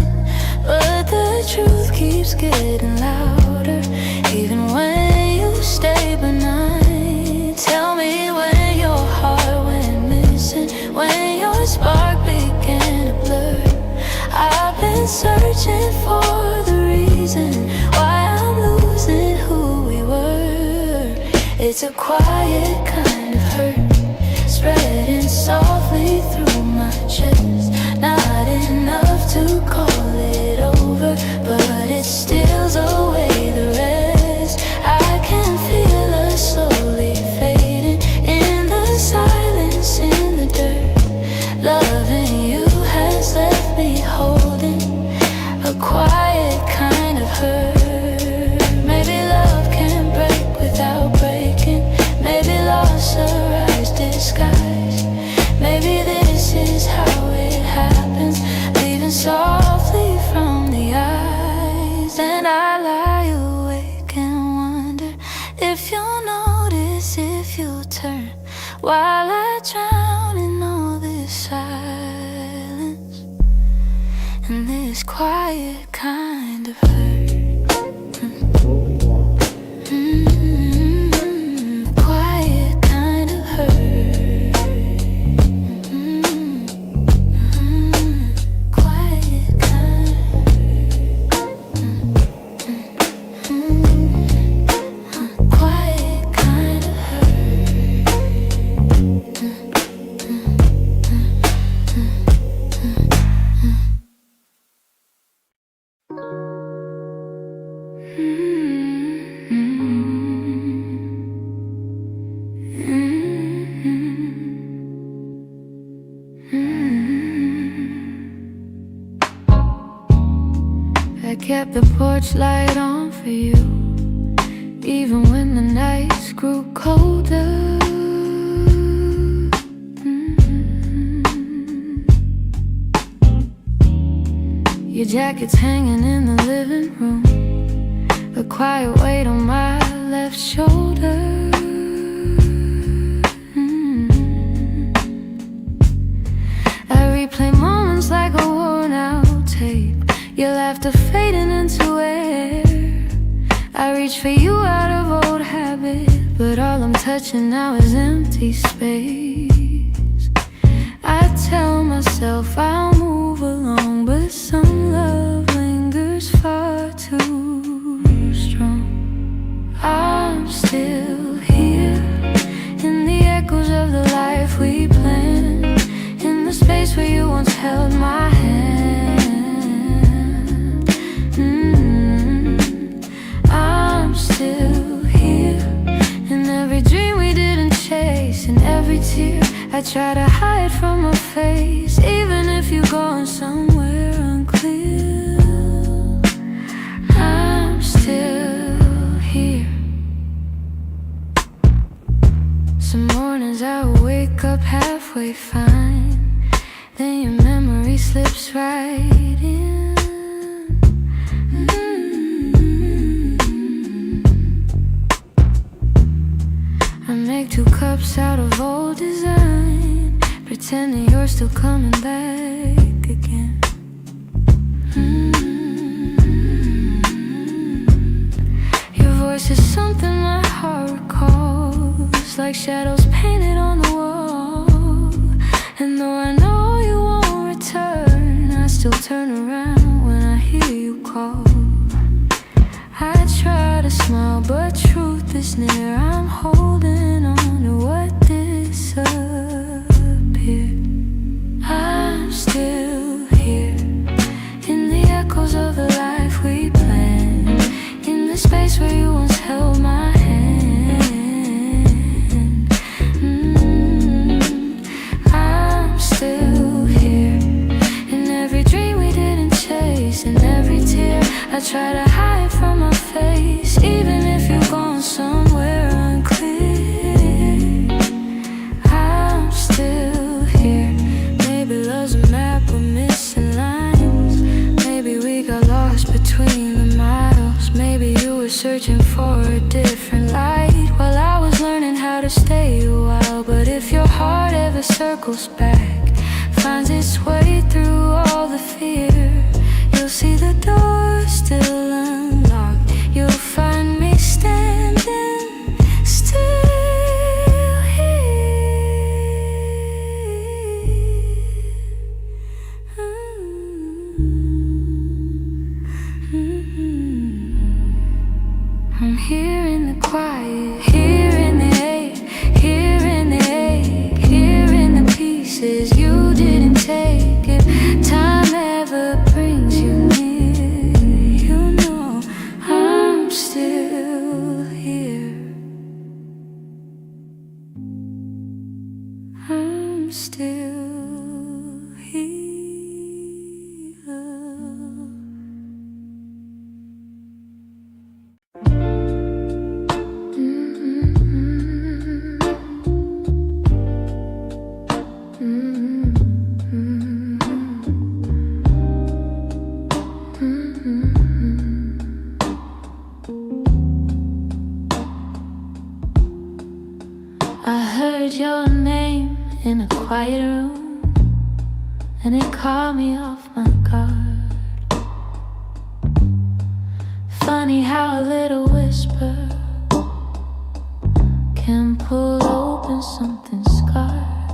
but the truth keeps getting louder even when you stay benign. Tell me when your heart went missing, when your spark began to blur. I've been searching for the reason why I'm losing who we were. It's a quiet kind of hurt, spreading softly through my chest. Not enough to call it over, but it steals away the rest. I can feel us slowly fading in the silence, in the dirt. Loving you has left me holding a quiet kind of hurt. Maybe love can break without breaking. Maybe loss arrives disguised. Maybe this is how it happens, leaving softly from the eyes. And I lie awake and wonder if you'll notice, if you'll turn, while I drown in all this silence and this quiet kind of hurt. Quiet kind of hurt. Quiet kind quiet kind of I kept the porch light on for you, even when the nights grew colder. Your jacket's hanging in the living room, a quiet weight on my left shoulder. I replay moments like a worn out tape, your laughter fading into air. I reach for you out of old habit, but all I'm touching now is empty space. I tell myself I'll move along, but some love lingers far too strong. I'm still here in the echoes of the life we planned, in the space where you once held my hand. I'm still here in every dream we didn't chase, in every tear I try to hide from my face. Even if you're going somewhere unclear, I'm still here. Some mornings I wake up halfway fine, then your memory slips right in. I make 2 cups out of old design, pretending you're still coming back again. Your voice is something my heart recalls, like shadows painted on the wall. And though I know you won't return, I still turn around when I hear you call. I try to smile, but truth is near. I'm holding on to what disappeared. I'm still here in the echoes of the life we planned, in the space where you once held my hand. I'm still here in every dream we didn't chase, in every tear I try to hide from my face. Even if you're gone somewhere unclear, I'm still never circles back, finds its way through all the fear. You'll see the door still unlocked. You'll find me standing still here. I'm here in the quiet, here in the ache, here in the ache, here in the pieces you didn't take. If time ever brings you near, you know I'm still here. I'm still here. I heard your name in a quiet room, and it caught me off my guard. Funny how a little whisper can pull open something scarred.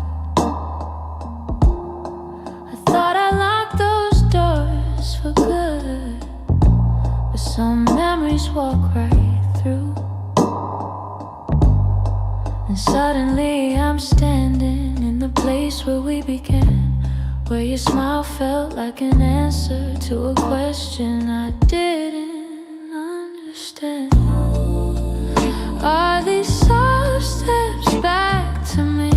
I thought I locked those doors for good, but some memories walk right through. And suddenly I'm standing in the place where we began, where your smile felt like an answer to a question I didn't understand. Are these soft steps back to me,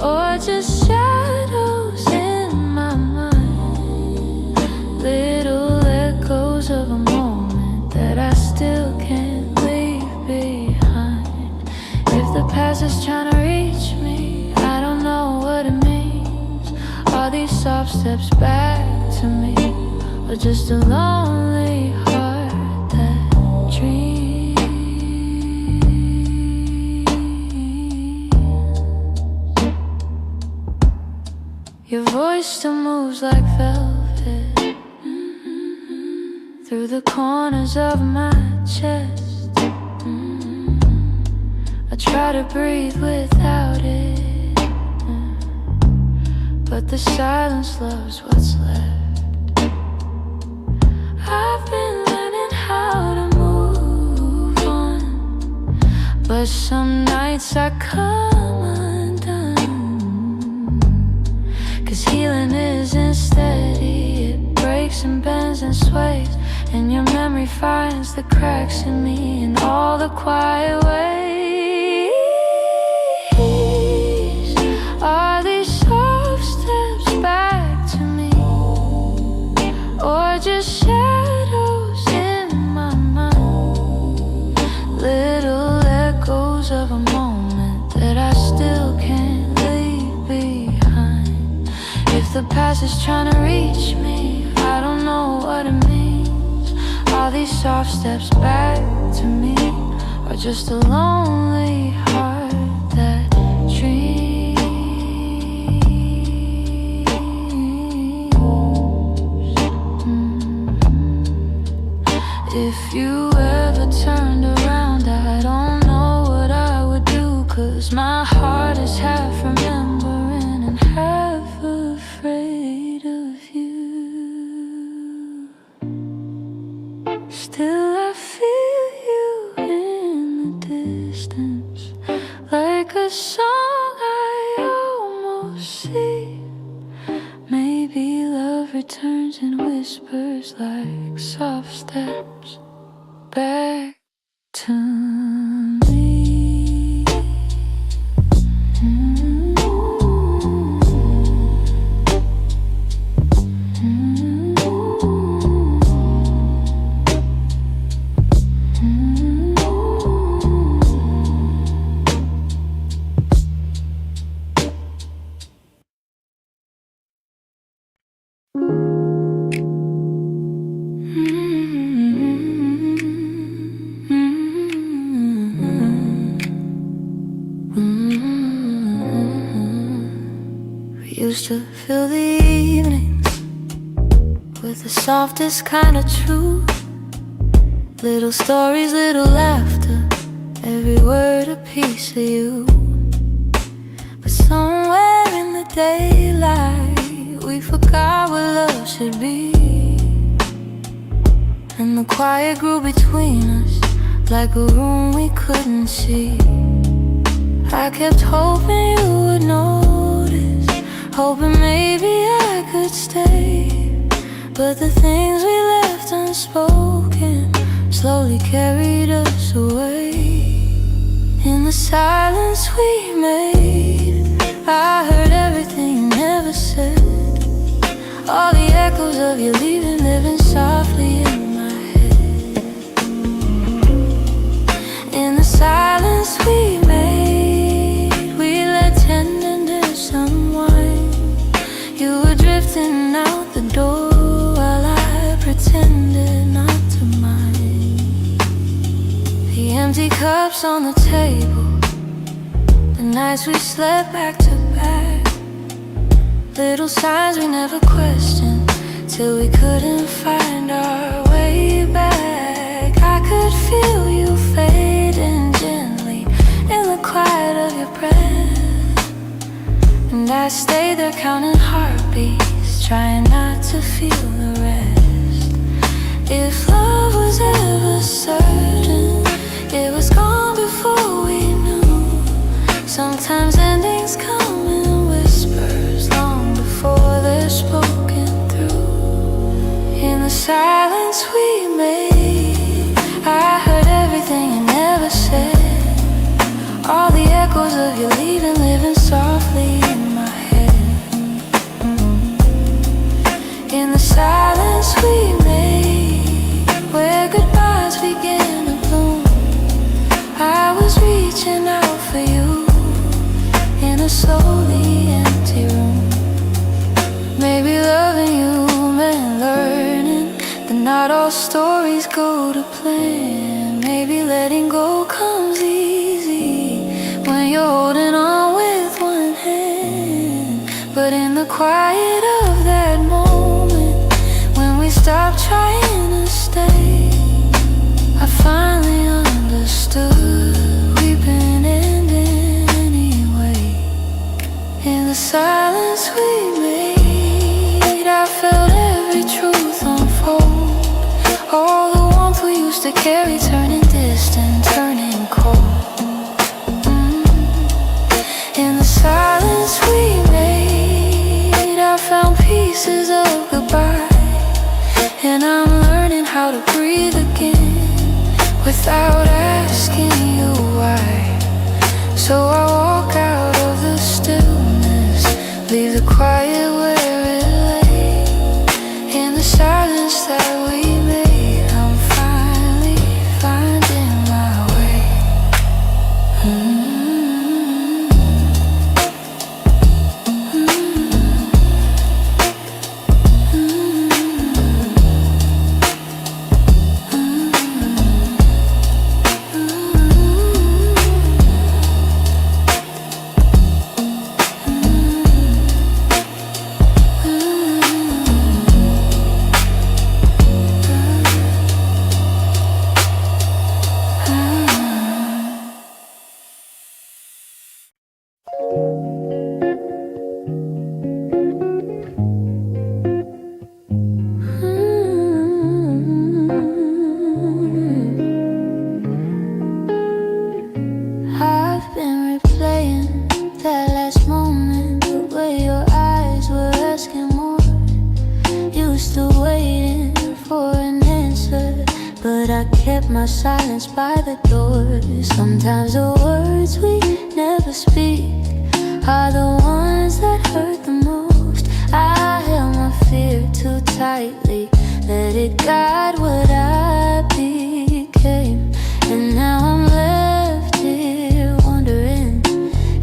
or just shadows in my mind? Little echoes of a moment that I still can't leave behind. If the past is trying to reach me, I don't know what it means. Are these soft steps back to me, or just a lonely heart that dreams? Your voice still moves like velvet through the corners of my chest. I try to breathe without it, but the silence loves what's left. I've been learning how to move on, but some nights I come undone. 'Cause healing isn't steady, it breaks and bends and sways, and your memory finds the cracks in me in all the quiet ways. Are these soft steps back to me, or just shadows in my mind? Little echoes of a moment that I still can't leave behind. If the past is trying to reach me, I don't know what it means. Are these soft steps back to me, or just a lonely heart that dreams? If you ever turned around, I don't know what I would do, 'cause my heart is half remembering and half afraid of you. Still I feel you in the distance, like a song I almost see. Maybe love returns and whispers like soft steps back to me. Used to fill the evenings with the softest kind of truth. Little stories, little laughter, every word a piece of you. But somewhere in the daylight we forgot what love should be, and the quiet grew between us like a room we couldn't see. I kept hoping you would notice, hoping maybe I could stay. But the things we left unspoken slowly carried us away. In the silence we made, I heard everything you never said. All the echoes of you leaving, living softly in my head. In the silence we made, we let tenderness unwind. You were drifting out the door while I pretended not to mind. The empty cups on the table, the nights we slept back to back. Little signs we never questioned, till we couldn't find our way back. I could feel you fading gently in the quiet of your breath, and I stayed there counting heartbeats, trying not to feel the rest. If love was ever certain, it was gone before we knew. Sometimes endings come in whispers long before they're spoken through. In the silence we made, I heard everything you never said. All the echoes of you leaving, living softly in my head. In the silence we made, where goodbyes began to bloom, I was reaching out for you in a slowly empty room. Maybe loving you meant learning that not all stories go to plan. Maybe letting go comes easy when you're holding on with one hand. But in the quiet of that moment, when we stopped trying to stay, I finally understood we've been ending anyway. In the silence we made, I felt every truth unfold. All the warmth we used to carry turning distant, turning cold. In the silence we made, I found pieces of goodbye, and I'm learning how to breathe again without asking you why. So I walk out of the stillness, leave the quiet where it lay. In the silence that we made, I'm finally finding my way. I've been replaying that last moment, the way your eyes were asking more. You still waiting for an answer, but I kept my silence by the door. Sometimes the words we never speak are the ones that hurt the most. I held my fear too tightly, let it guide what I became. And now I'm left here wondering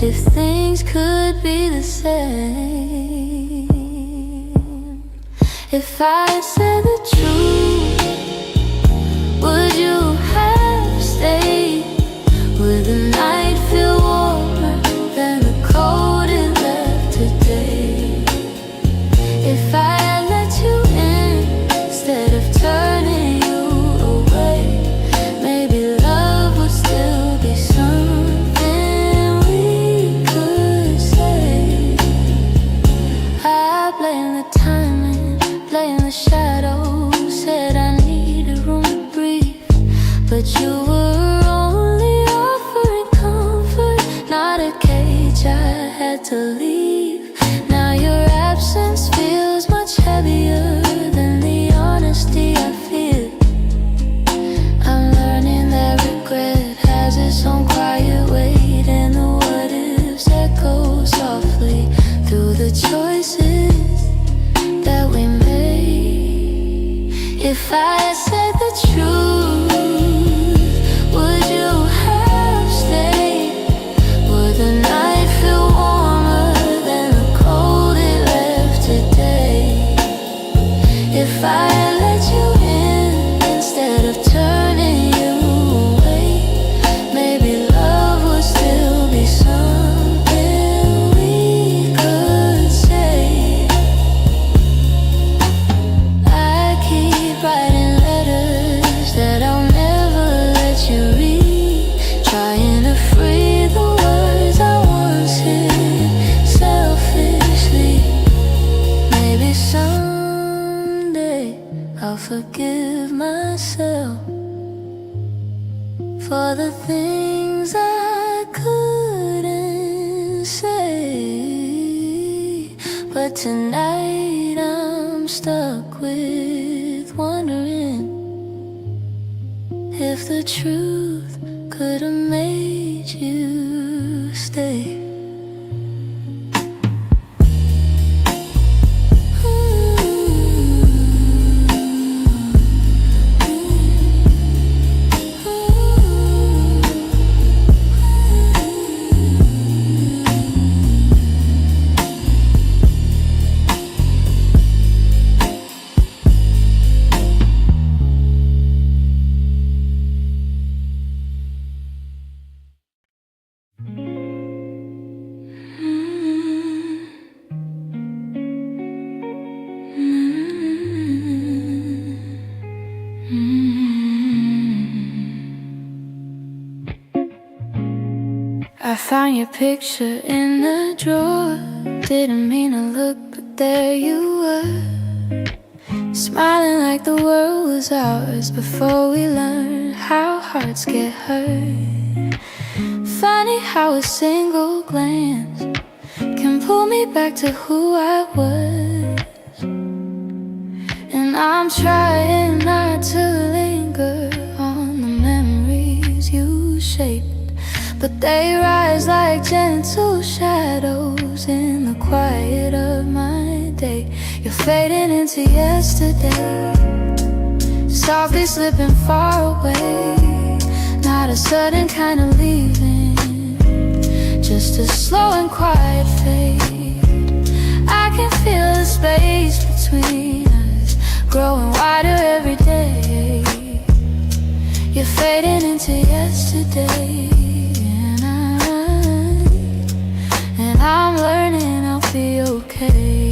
if things could be the same. If I said the truth, would you have stayed? Would the night feel warmer than the cold it left today? silence feels much heavier than the honesty I feel. I'm learning that regret has its own quiet weight, and the what ifs echo softly through the choices that we made. If I had said the truth, would you have stayed? Would the night feel warmer than the cold it left today? If I had let you in instead of turning you away, maybe love would still be something we could say. I keep writing letters that I'll never let you read, trying to free the words I once hid selfishly. Maybe someday I'll forgive myself for the things I couldn't say. But tonight I'm stuck with wondering if the truth could have made you stay. I found your picture in the drawer. Didn't mean to look, but there you were, smiling like the world was ours before we learned how hearts get hurt. Funny how a single glance can pull me back to who I was. And I'm trying not to linger on the memories you shaped, but they rise like gentle shadows in the quiet of my day. You're fading into yesterday, softly slipping far away. Not a sudden kind of leaving, just a slow and quiet fade. I can feel the space between us growing wider every day. You're fading into yesterday, and I'm learning I'll be okay.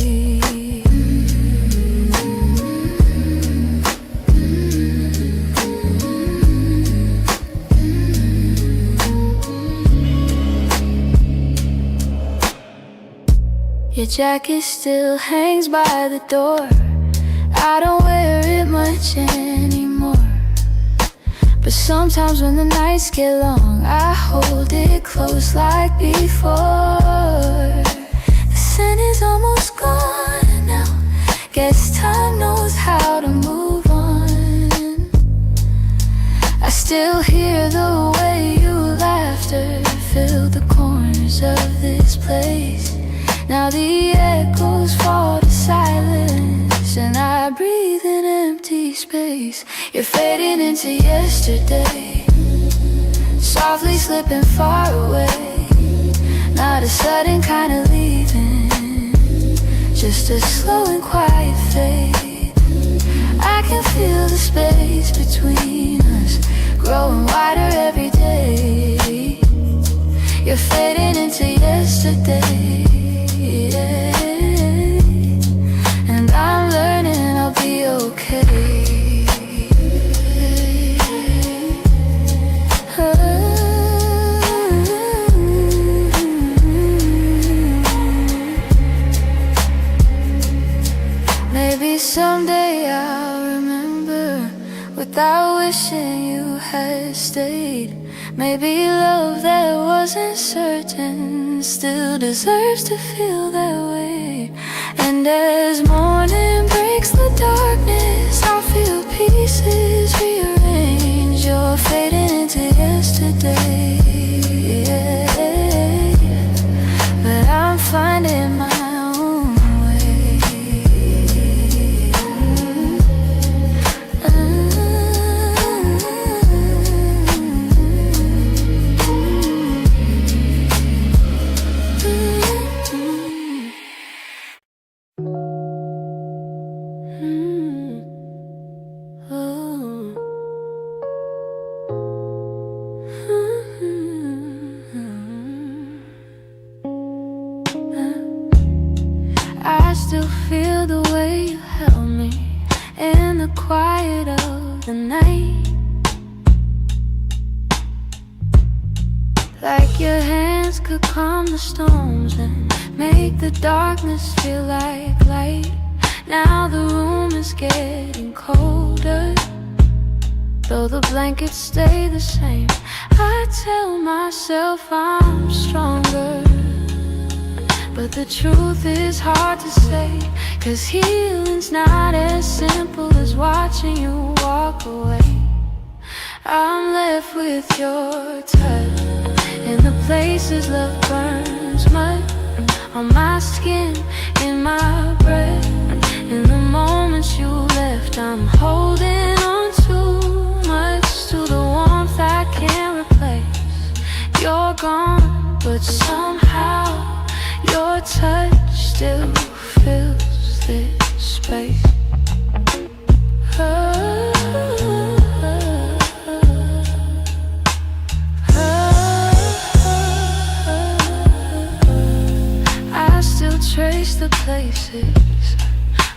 Your jacket still hangs by the door. I don't wear it much anymore, but sometimes when the nights get long, I hold it close like before. The scent is almost gone now, guess time knows how to move on. I still hear the way your laughter filled the corners of this place. Now the echoes fall to silence, and I breathe in empty space. You're fading into yesterday, softly slipping far away. Not a sudden kind of leaving, just a slow and quiet fade. I can feel the space between us growing wider every day. You're fading into yesterday, yeah. And I'm learning I'll be okay. Maybe someday I'll remember without wishing you had stayed. Maybe love that wasn't certain still deserves to feel that way. And And as morning breaks the darkness, I feel pieces rearrange. You're fading into yesterday, yeah. But I'm finding my own way. I still feel the way you held me in the quiet of the night, like your hands could calm the storms and make the darkness feel like light. Now the room is getting colder, though the blankets stay the same. I tell myself I'm stronger, but the truth is hard to say, 'cause healing's not as simple as watching you walk away. I'm left with your touch in the places love burns mud, on my skin, in my breath. In the moments you left, I'm holding on too much to the warmth I can't replace. You're gone, but somehow your touch still fills this space. I still trace the places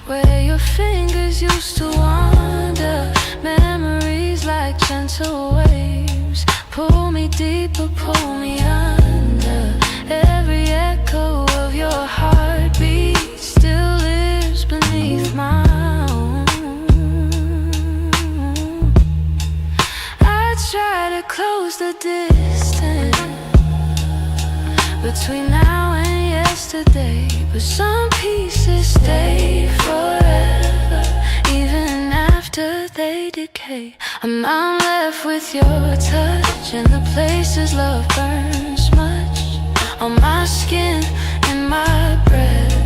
where your fingers used to wander. Memories like gentle waves pull me deeper, pull me under. Every echo of your heartbeat still lives beneath my own. I try to close the distance between now and yesterday, but some pieces stay forever, even after they decay. I'm left with your touch in the places love burns much, on my skin, in my breath.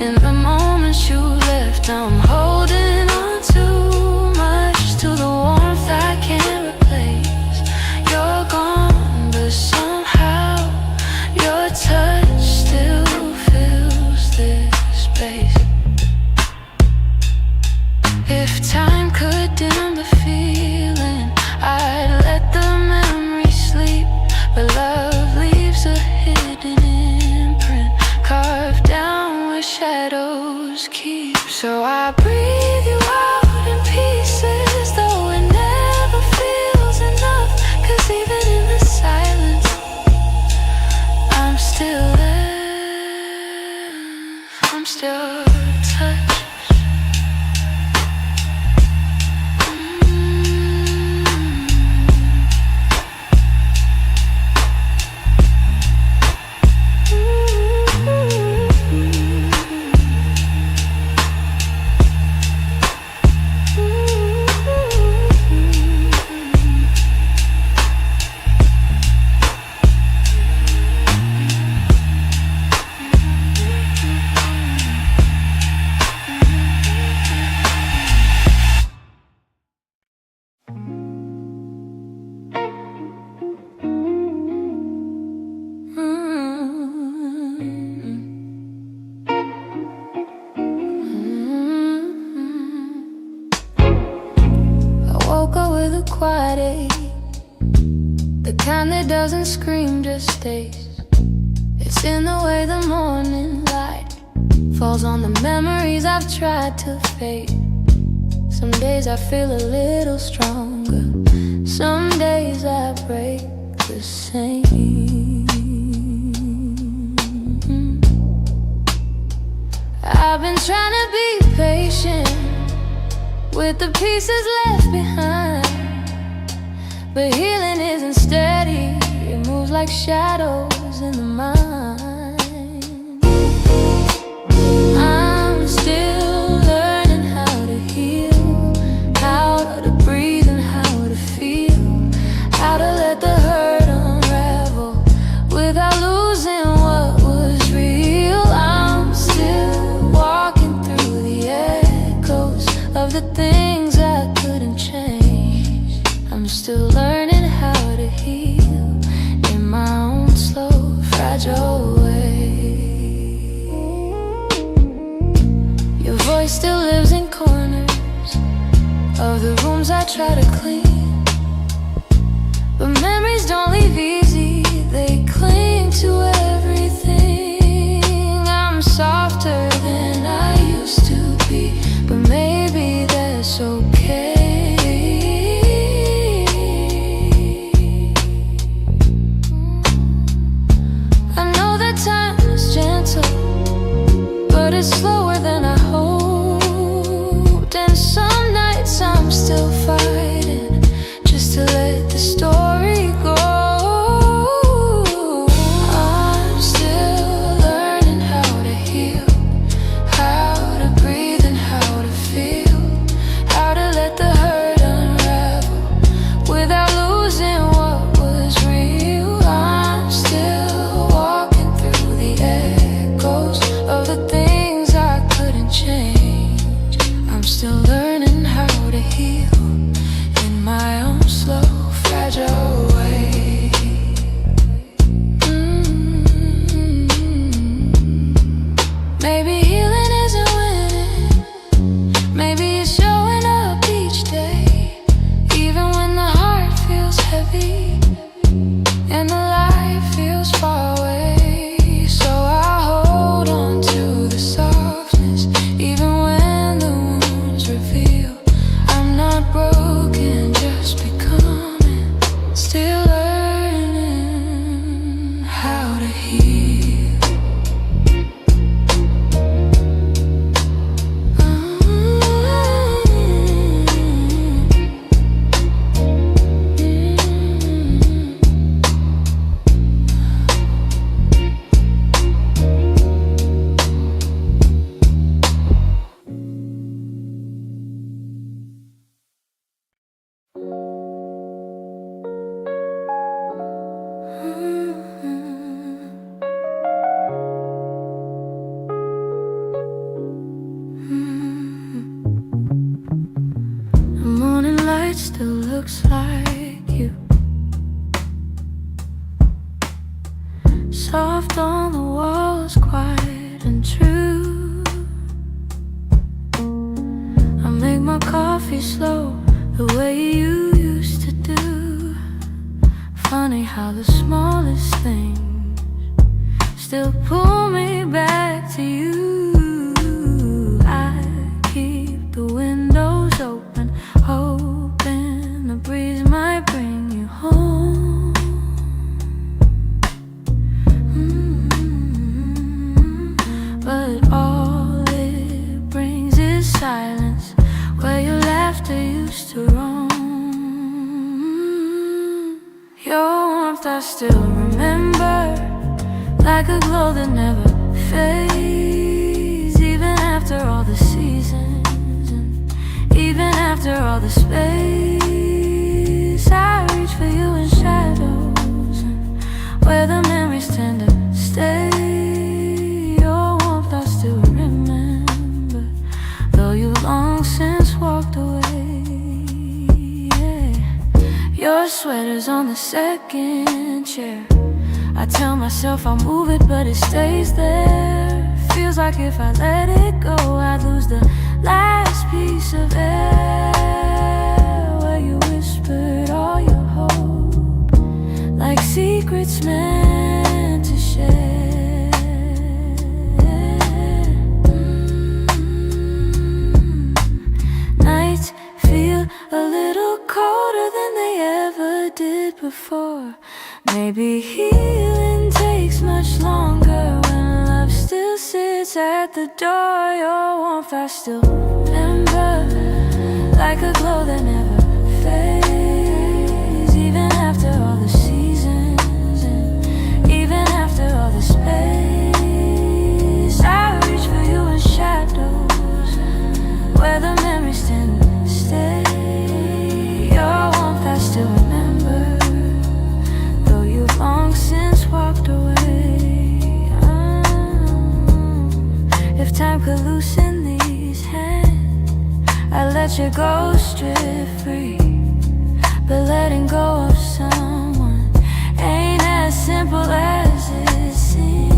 In the moments you left, I'm holding on too much to the warmth I can't replace. You're gone, but somehow your touch still fills this space. If time could dim the feeling, I'd let the memory sleep, but love leaves a hidden imprint carved down where shadows keep. So I breathe you out in pieces, though it never feels enough, 'cause even in the silence I'm still there, I'm still touched. Quiet ache, the kind that doesn't scream, just stays. It's in the way the morning light falls on the memories I've tried to fade. Some days I feel a little stronger, some days I break the same. I've been trying to be patient with the pieces left behind, but healing isn't steady, it moves like shadows in the mind. I'm still lives in corners of the rooms I try to clean. But memories don't leave easy, they cling to everything. I'm softer than I used to be, but maybe that's okay. I know that time is gentle, but it's slower than I hoped. And some nights I'm still fighting just to let the story go. I'm still learning how to heal, how to breathe and how to feel, how to let the hurt unravel without losing what was real. I'm still walking through the echoes of the things I couldn't change. I'm still learning how to heal in my own slow, fragile way. Maybe healing isn't winning, maybe it's showing up each day, even when the heart feels heavy and the light feels far away. So I hold on to the softness, even when the wounds reveal I'm not broken, just becoming, still learning how to heal. The morning light still looks like you, soft on the walls, quiet and true. I make my coffee slow, the way you used to do. Funny how the smallest things still pull me back to you. I keep the windows open, hoping the breeze might bring you home. But all it brings is silence, where your laughter used to roam. Your warmth I still remember, like a glow that never fades, even after all the seasons, and even after all the space. I reach for you in shadows, and where the memories tend to stay. Your warmth I still remember, though you long since walked away. Yeah. Your sweater's on the second chair. I tell myself I'll move it, but it stays there. Feels like if I let it go, I'd lose the last piece of air, where you whispered all your hope, like secrets meant to share. Nights feel a little colder than they ever did before. Maybe healing takes much longer when love still sits at the door. Your warmth I still remember, like a glow that never fades, even after all the seasons, and even after all the space. I reach for you in shadows, where the memories tend to stay. Your warmth I still remember, though you've long since walked away. If time could loosen these hands, I let you go strip free. But letting go of someone ain't as simple as it seems.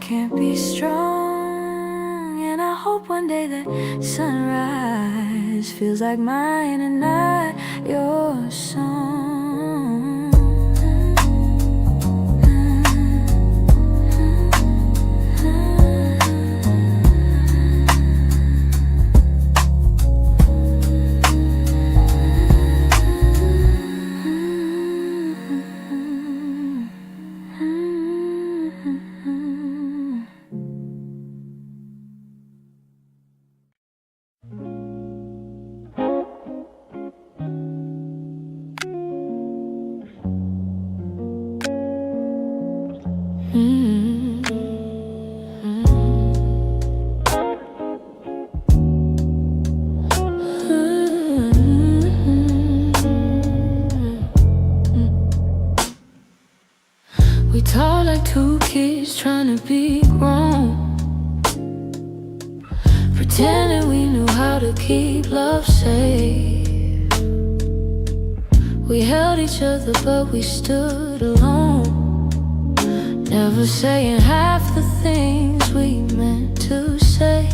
can't be strong. And I hope one day that sunrise feels like mine and not your song. We talk like two kids trying to be grown, pretending we knew how to keep love safe. We held each other but we stood alone, never saying half the things we meant to say.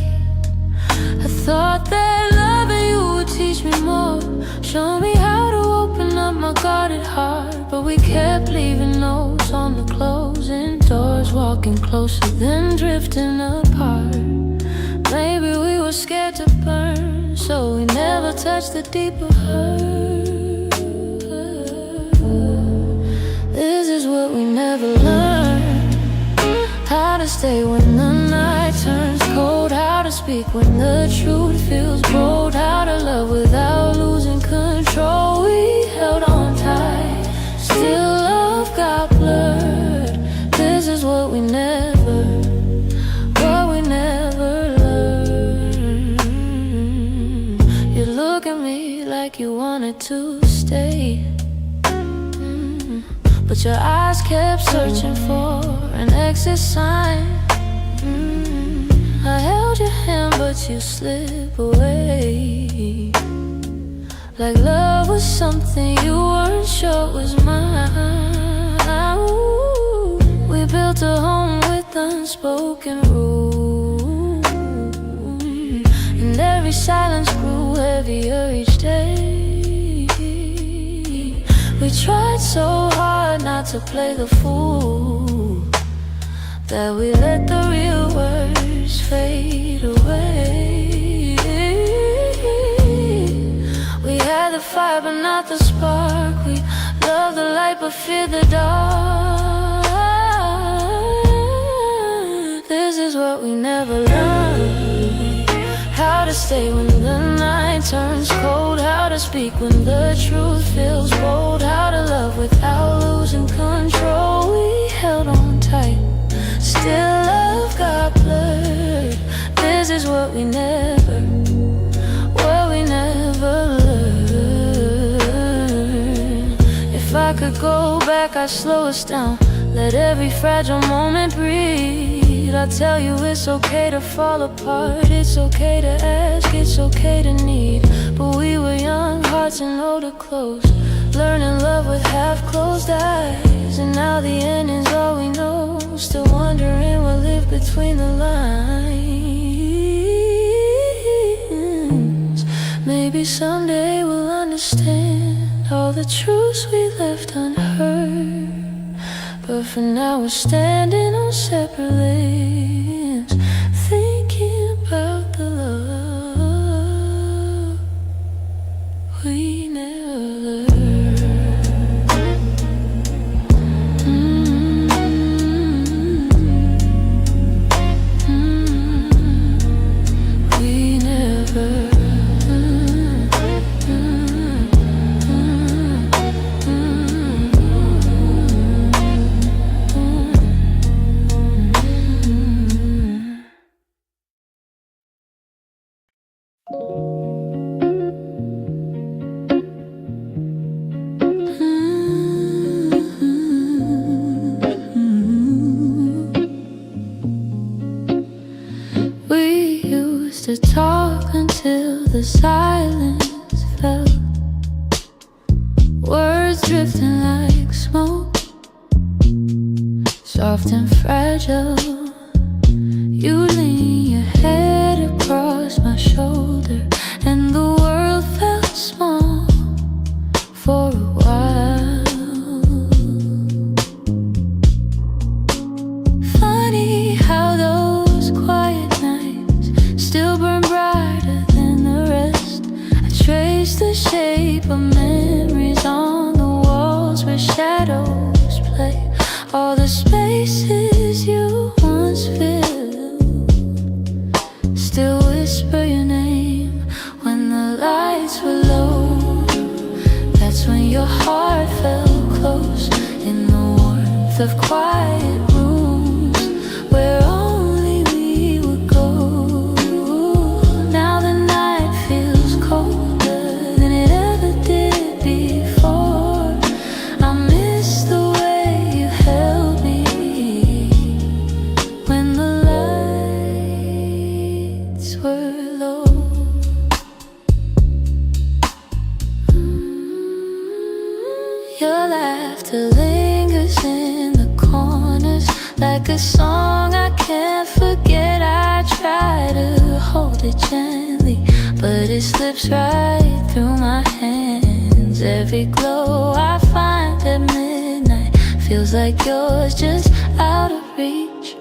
I thought that loving you would teach me more, show me how to open up my guarded heart. But we kept leaving notes on the closing doors, walking closer then drifting apart. Maybe we were scared to burn, so we never touched the deeper hurt. This is what we never learned, how to stay when the night turns cold, how to speak when the truth feels bold, how to love without losing control. We held on tight, still love got blurred. This is what we never learned. You look at me like you wanted to stay, but your eyes kept searching for an exit sign. I held your hand but you slip away, like love was something you weren't sure was mine. Ooh, we built a home with unspoken rules, and every silence grew heavier each day. We tried so hard not to play the fool, that we let the real words fade away. We had the fire but not the spark, we loved the light but feared the dark. This is what we never learned, how to stay when the night turns cold, how to speak when the truth feels bold, how to love without losing control. We held on tight, still love got blurred. This is what we never learned. If I could go back, I'd slow us down, let every fragile moment breathe. I'd tell you it's okay to fall apart, it's okay to ask, it's okay to need. But we were young, hearts and older clothes, learning love with half-closed eyes. And now the ending's all we know, still wondering what lived between the lines. Maybe someday we'll understand all the truths we left unheard, but for now we're standing on separate lanes, thinking about the love we never learned. We never. To talk until the silence fell, words drifting like smoke, soft and fragile. You lean your head across my shoulder, and the world felt small for a while. Funny how those quiet nights still burn brighter than the rest. I trace the shape of memories on the walls where shadows play. All the spaces you once filled still whisper your name when the lights were low. That's when your heart felt close in the warmth of quiet rooms where only we would go. Now the night feels colder than it ever did before. I miss the way you held me when the lights were low. Your laughter lingers in the corners like a song I can't forget. I try to hold it gently, but it slips right through my hands. Every glow I find at midnight feels like yours, just out of reach.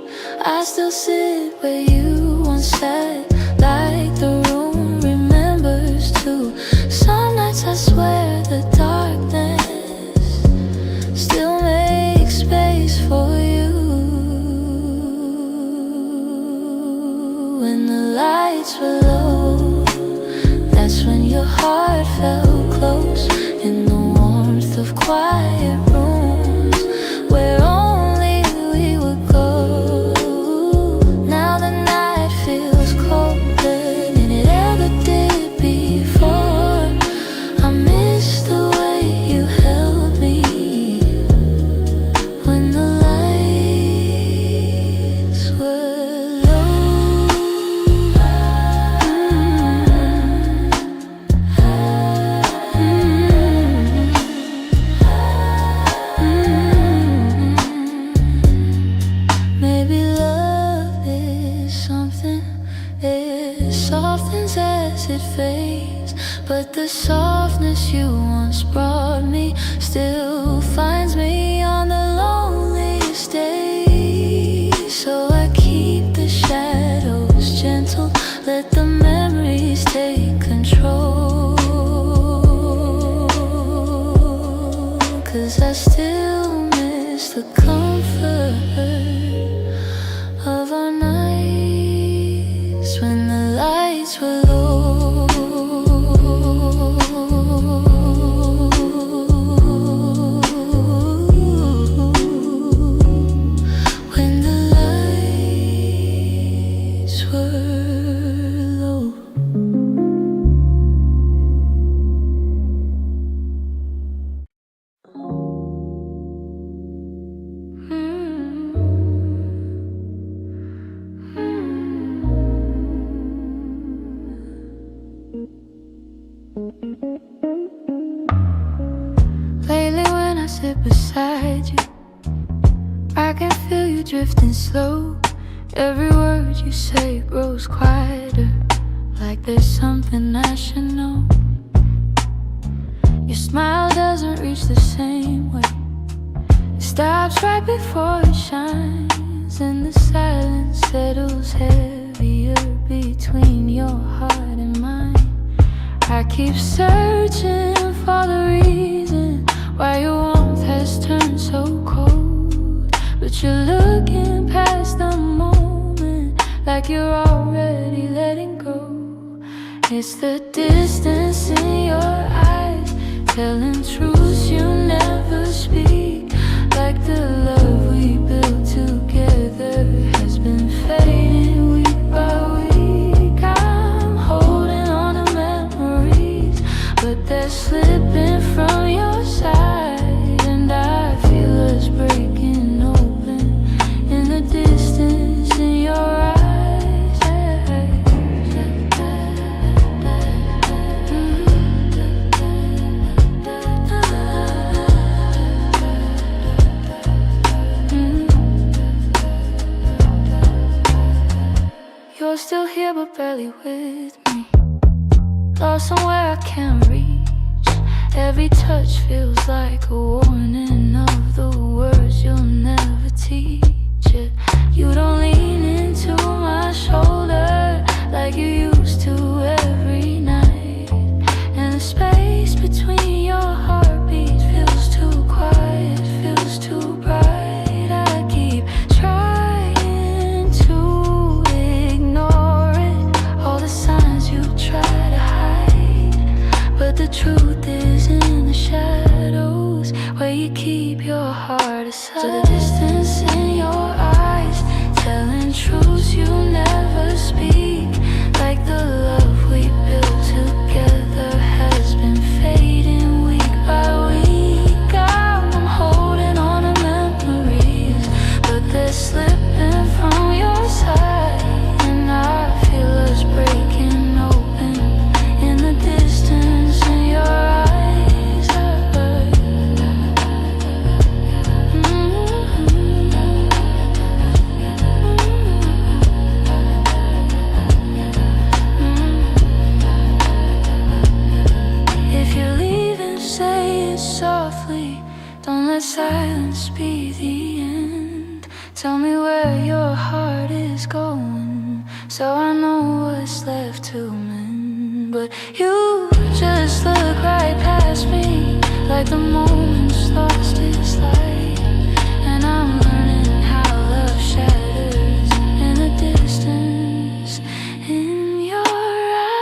I still sit where you once sat, like the room remembers too. Some nights I swear the darkness still makes space for you. When the lights were low, that's when your heart felt close in the warmth of quiet rooms where only we would go. Now the night feels colder than it ever did before. I miss the way you held me when the lights were low. Maybe love is something, it softens as it fades, but the softness you once brought me still finds me on the loneliest days. So I keep the shadows gentle, let the memories take control. 'Cause I still miss the comfort of our nights when the lights were low. When the lights were low. Lately when I sit beside you, I can feel you drifting slow. Every word you say grows quieter, like there's something I should know. Your smile doesn't reach the same way. It stops right before it shines, and the silence settles heavier between your heart and mine. I keep searching for the reason why your warmth has turned so cold, but you're looking past the moment like you're already letting go. It's the distance in your eyes, telling truths you never speak, like the love we built together has been fading week by week. I'm holding on to memories, but they're slipping from your side, and I feel us breaking open in the distance in your eyes. You're still here but barely with me. Lost somewhere I can't reach. Every touch feels like a warning of the words you'll never teach it. You don't lean into my shoulder like you used to every night. And the space between your heartbeats feels too quiet, feels too bright. I keep trying to ignore it, all the signs you try to hide. But the truth is in the shadows, where you keep your heart aside. So the distance in your eyes, telling truths you never speak. Like the love we built together has been fading week by week. I'm holding on to memories, but they're slipping from your side. And I feel us breaking open in the distance in your eyes. If you're leaving, say it softly. Don't let silence be the end. Tell me where your heart is going, so I know what's left to mend. But you just look right past me, like the moment's lost its light. And I'm learning how love shatters in the distance in your eyes.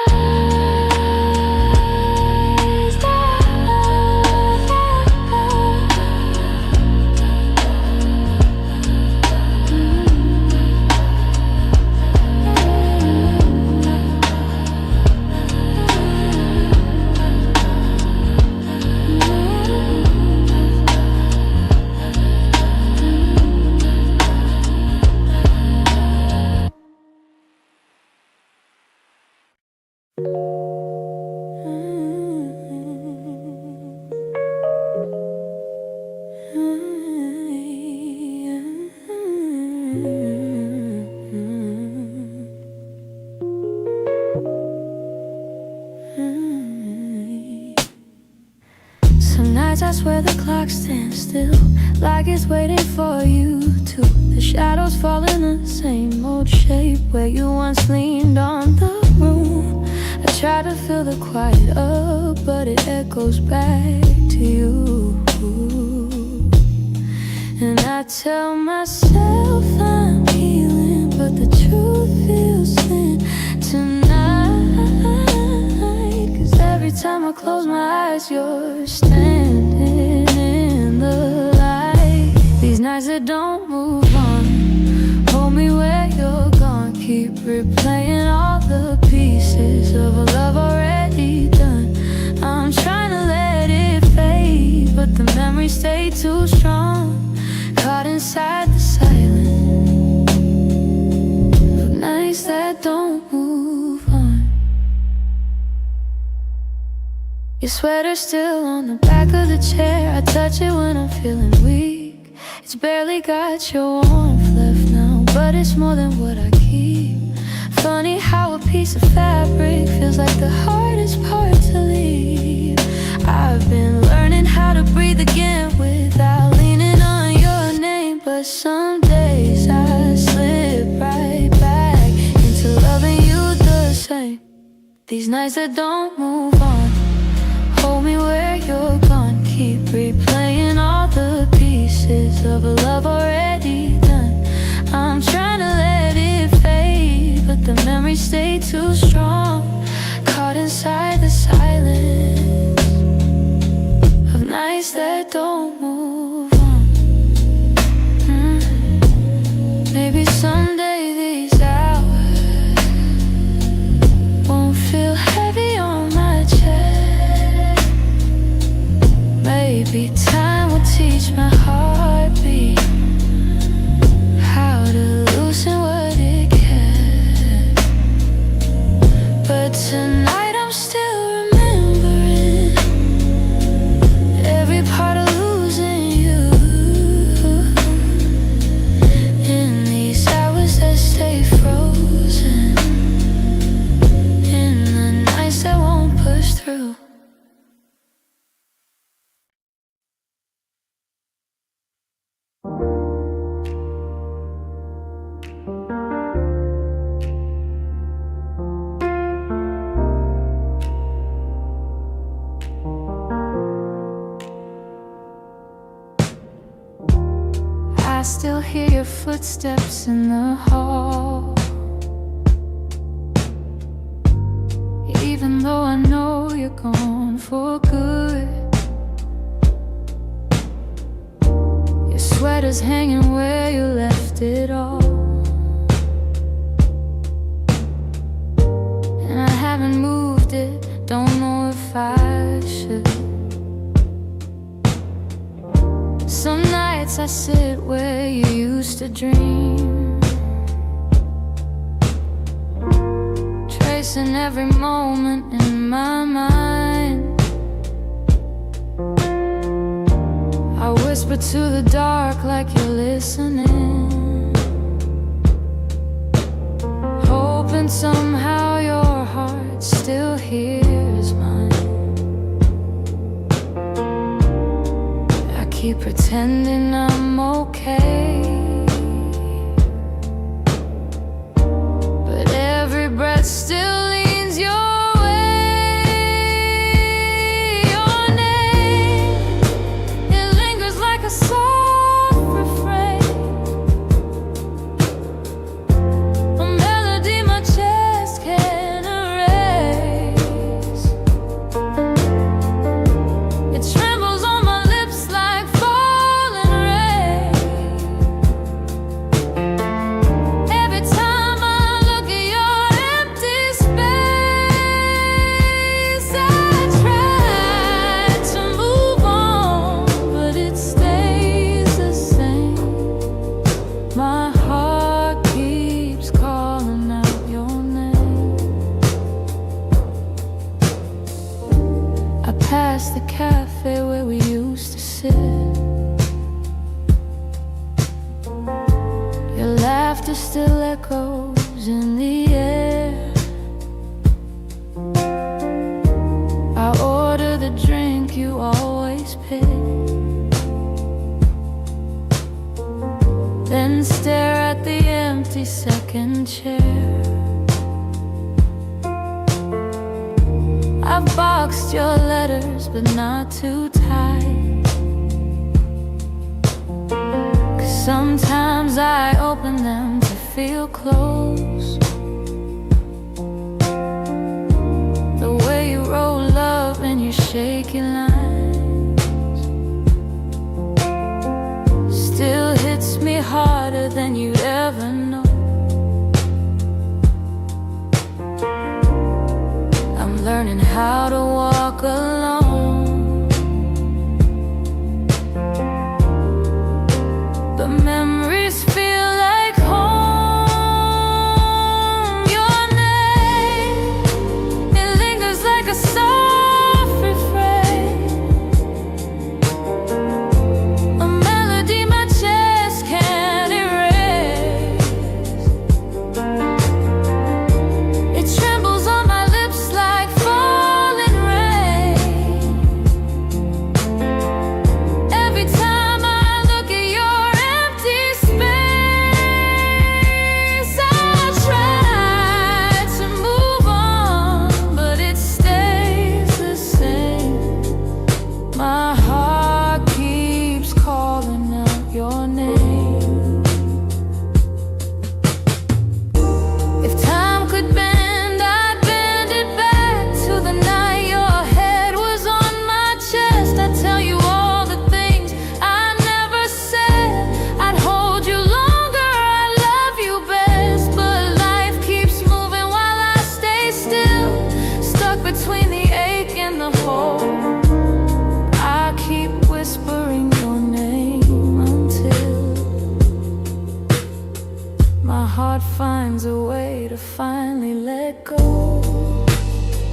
Some nights I swear the clock stands still, like it's waiting for you to. The shadows fall in the same old shape where you once leaned on the room. I try to fill the quiet up, but it echoes back to you. And I tell myself I'm healing, but the truth feels thin tonight. 'Cause every time I close my eyes, you're standing in the light. These nights that don't move on, hold me where you're gone. Keep replaying all the pieces of a love already done. I'm trying to let it fade, but the memories stay too strong. Caught inside the silence of nights that don't move on. Your sweater's still on the back of the chair. I touch it when I'm feeling weak. It's barely got your warmth left now, but it's more than what I keep. Funny how a piece of fabric feels like the hardest part to leave. I've been learning how to breathe again without leaning on your name. But some days I slip right back into loving you the same. These nights that don't move on, hold me where you're gone. Keep replaying all the pieces of a love already done. I'm trying to let it fade, but the memories stay too strong. Caught inside the silence of nights that don't move on. Maybe someday these hours won't feel heavy on my chest. footsteps in the hall. Even though I know you're gone for good, your sweater's hanging where you left it all. And I haven't moved it, don't know if I should. Some nights I sit where you used to dream, tracing every moment in my mind. I whisper to the dark like you're listening, hoping somehow your heart still hears mine. I keep pretending I'm okay, but every breath still leans your way. Your name, it lingers like a soft refrain, a melody my chest can't erase. It trembles on my lips like falling rain. Every time I look at your empty space, I try to move on, but it stays the same. My heart keeps calling out your name. I pass the cafe where we used to sit. Your laughter still echoes in the air. I order the drink you always pick, then stare at the empty second chair. I've boxed your letters, but not too tight, 'cause sometimes I open them to feel close. The way you roll up in your shaky lines still hits me harder than you'd ever know. I'm learning how to walk alone, but memories feel like home. Your name, it lingers like a soft refrain, a melody my chest can't erase. It trembles on my lips like falling rain. Every time I look at your empty space, I try to move on, but it stays the same. My heart keeps calling out your name. If time could bend, I'd bend it back to the night your head was on my chest. I'd tell you all the things I never said. I'd hold you longer, I love you best. But life keeps moving while I stay still, stuck between the ache and the hole. I keep whispering your name until my heart finds a way to finally let go.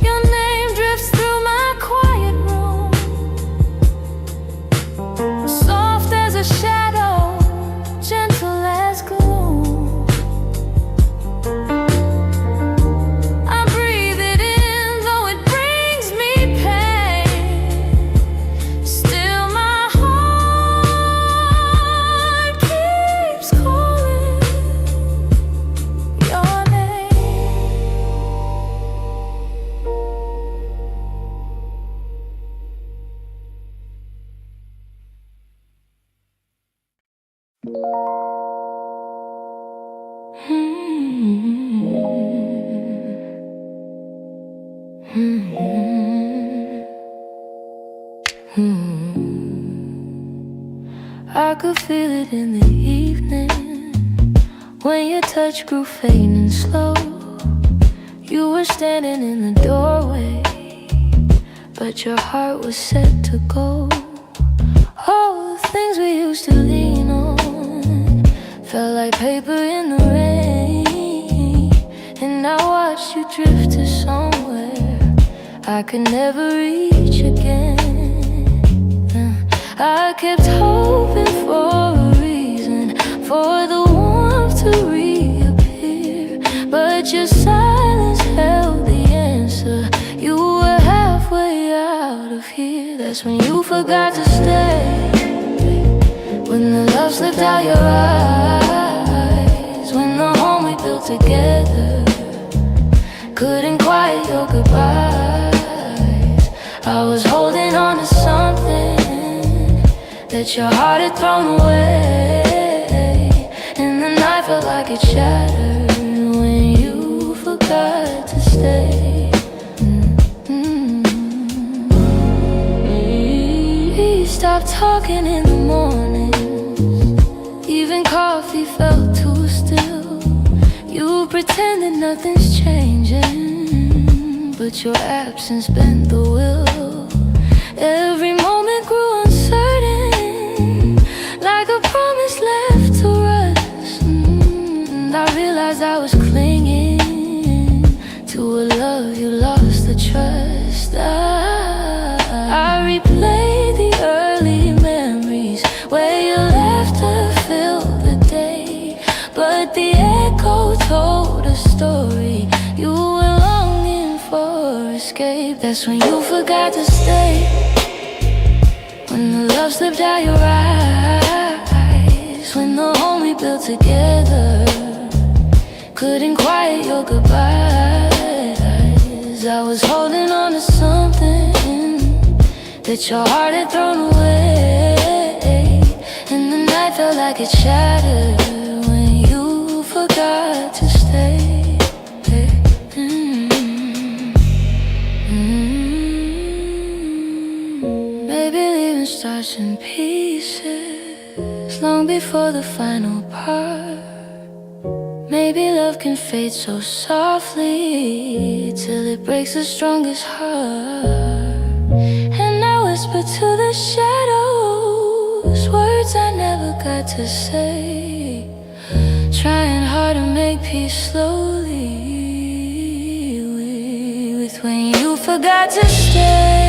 Your name drifts through my quiet room, soft as a shadow, gentle as gloom. I breathe it in, though it brings me pain. Still my heart keeps calling your name. could feel it in the evening when your touch grew faint and slow. You were standing in the doorway, but your heart was set to go. All the things we used to lean on felt like paper in the rain, and I watched you drift to somewhere I could never reach again. I kept hoping for a reason for the warmth to reappear, but your silence held the answer. You were halfway out of here. That's when you forgot to stay, when the love slipped out your eyes, when the home we built together couldn't quiet your goodbyes. I was holding on to something that your heart had thrown away, and the night felt like it shattered when you forgot to stay. We stopped talking in the mornings, even coffee felt too still. You pretended nothing's changing, but your absence bent the will. Every moment grew uncertain, like a promise left to rust. And I realized I was clinging to a love you lost the trust. I replayed the early memories where your laughter filled the day, but the echo told a story. You were longing for escape. That's when you forgot to stay, when the love slipped out your eyes, when the home we built together couldn't quiet your goodbyes. I was holding on to something that your heart had thrown away, and the night felt like it shattered when you forgot to stay. Maybe leaving starts in pieces long before the final part. Maybe love can fade so softly till it breaks the strongest heart. And I whisper to the shadows words I never got to say, trying hard to make peace slowly with when you forgot to stay.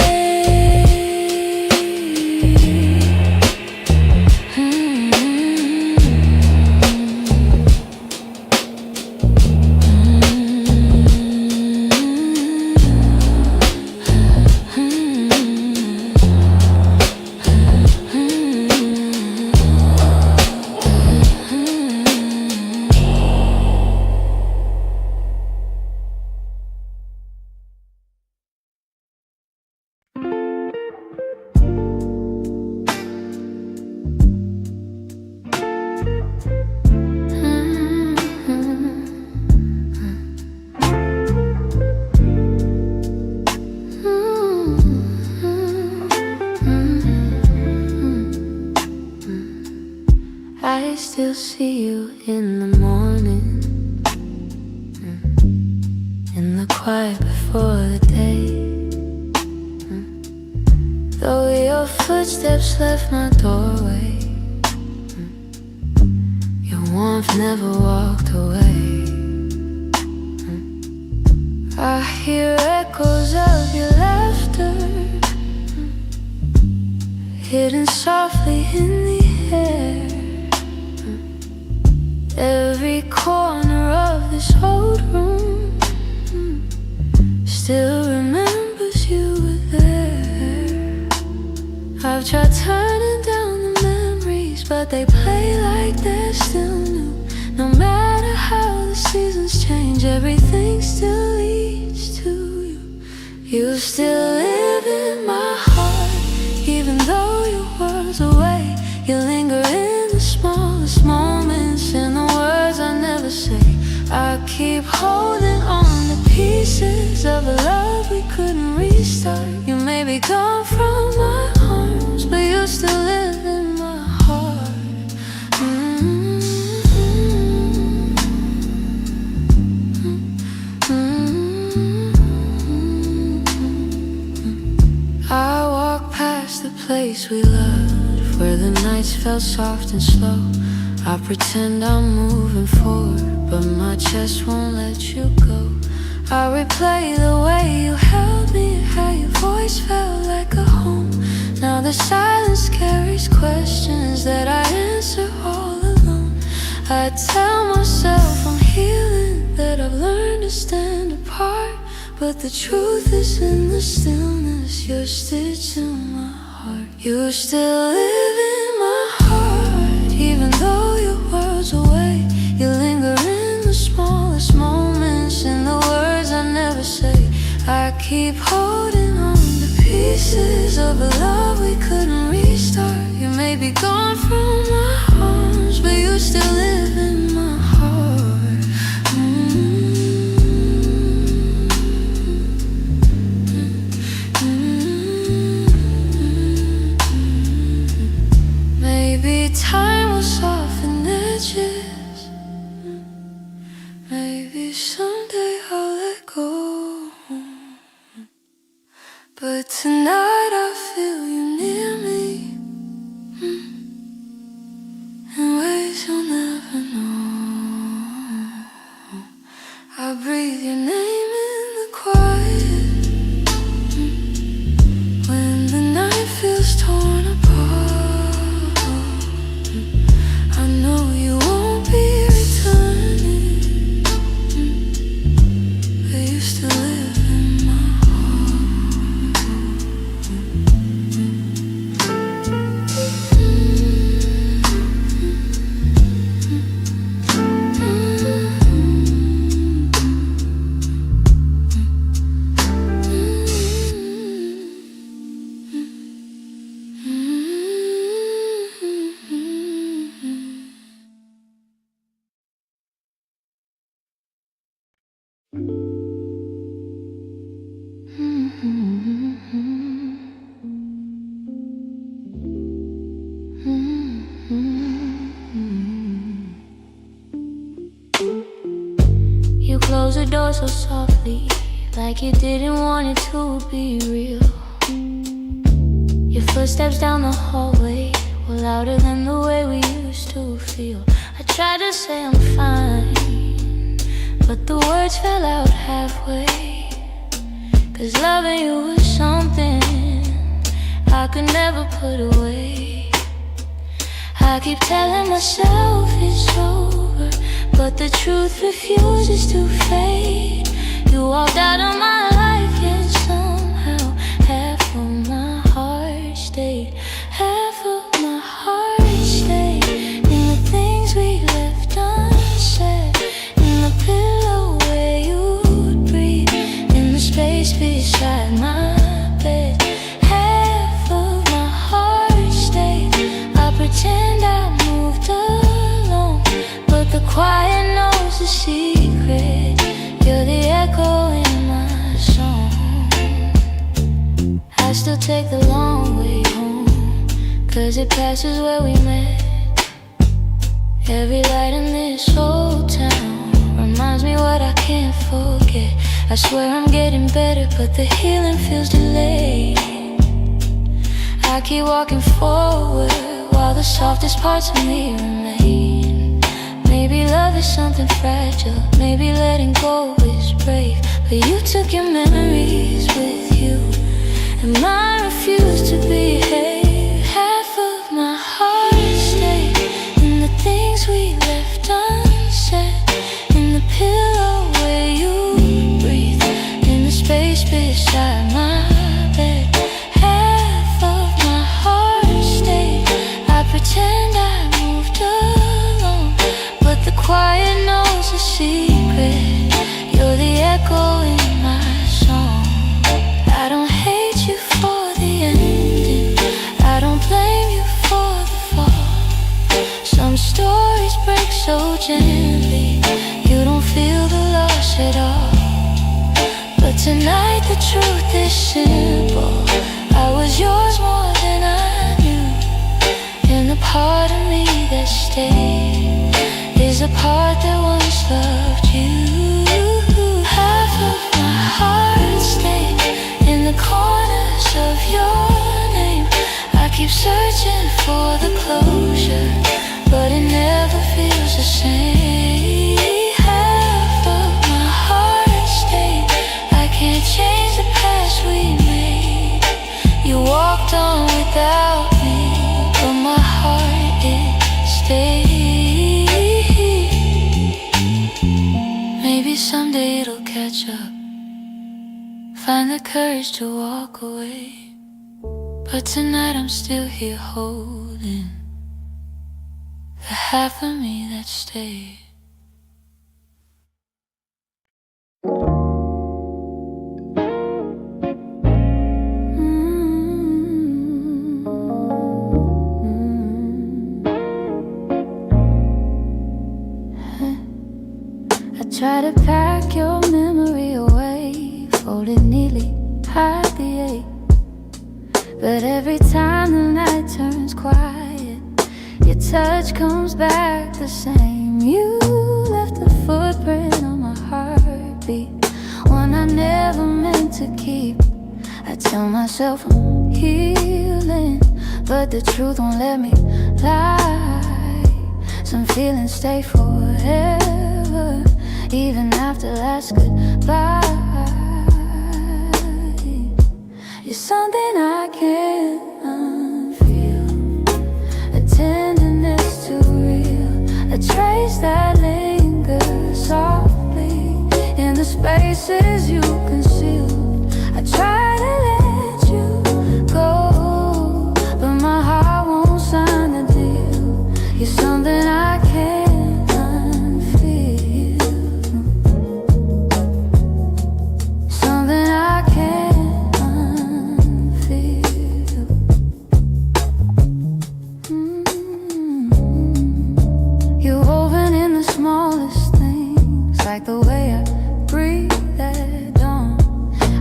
I still see you in the morning, in the quiet before the day. Though your footsteps left my doorway, your warmth never walked away. I hear echoes of your laughter, hidden softly in the air. Every corner of this old room still remembers you were there. I've tried turning down the memories, but they play like they're still new. No matter how the seasons change, everything still leads to you. You still live in my heart, even though your world's away. You linger in the smallest moments, in the words I never say. I keep holding on to pieces of a love we couldn't restart. You may be gone from my arms, but you still live in my heart. place we loved, where the nights felt soft and slow. I pretend I'm moving forward, but my chest won't let you go. I replay the way you held me, how your voice felt like a home. Now the silence carries questions that I answer all alone. I tell myself I'm healing, that I've learned to stand apart, but the truth is in the stillness. You're stitched in my heart. You still live in my heart, even though your world's away. You linger in the smallest moments, in the words I never say. I keep holding on to pieces of a love we couldn't restart. You may be gone from my arms, but you still live in my heart. Maybe time will soften edges. Maybe someday I'll let go. But tonight I feel you near me, in ways you'll never know. I breathe your name in the quiet, when the night feels torn apart. I know you won't be returning, but you still live in my You close the door so softly, like you didn't want it to be real. Your footsteps down the hallway were louder than the way we used to feel. I tried to say I'm fine, but the words fell out halfway. 'Cause loving you was something I could never put away. I keep telling myself it's over, but the truth refuses to fade. You walked out of my life, yet somehow half of my heart stayed. Half of my heart stayed in the things we left unsaid, in the pillow where you'd breathe, in the space beside my bed. Half of my heart stayed. I pretend I moved along, but the quiet knows the secret. You're the echo in my song. I still take the long way home, 'cause it passes where we met. Every light in this old town reminds me what I can't forget. I swear I'm getting better, but the healing feels delayed. I keep walking forward while the softest parts of me remain. Maybe love is something fragile, maybe letting go is brave, but you took your memories with you, and mine refused to behave. Half of my heart stayed in the things we left unsaid, in the pillow where you breathe, in the space beside my bed. Half of my heart stayed. I pretend I moved along, but the quiet knows the secret. You're the echo in my song. I don't hate you for the ending, I don't blame you for the fall. Some stories break so gently, you don't feel the loss at all. But tonight the truth is simple, I was yours more than I knew, and the part of me that stayed is a part that once loved you. Half of my heart stayed in the corners of your name. I you'll catch up, find the courage to walk away. But tonight I'm still here holding the half of me that stayed. Try to pack your memory away, fold it neatly, hide the ache. But every time the night turns quiet, your touch comes back the same. You left a footprint on my heartbeat, one I never meant to keep. I tell myself I'm healing, but the truth won't let me lie. Some feelings stay forever, even after last goodbye. You're something I can't unfeel, a tenderness too real, a trace that lingers softly in the spaces you concealed. I try to let you go, but my heart won't sign the deal. You're something I can't like the way I breathe at dawn.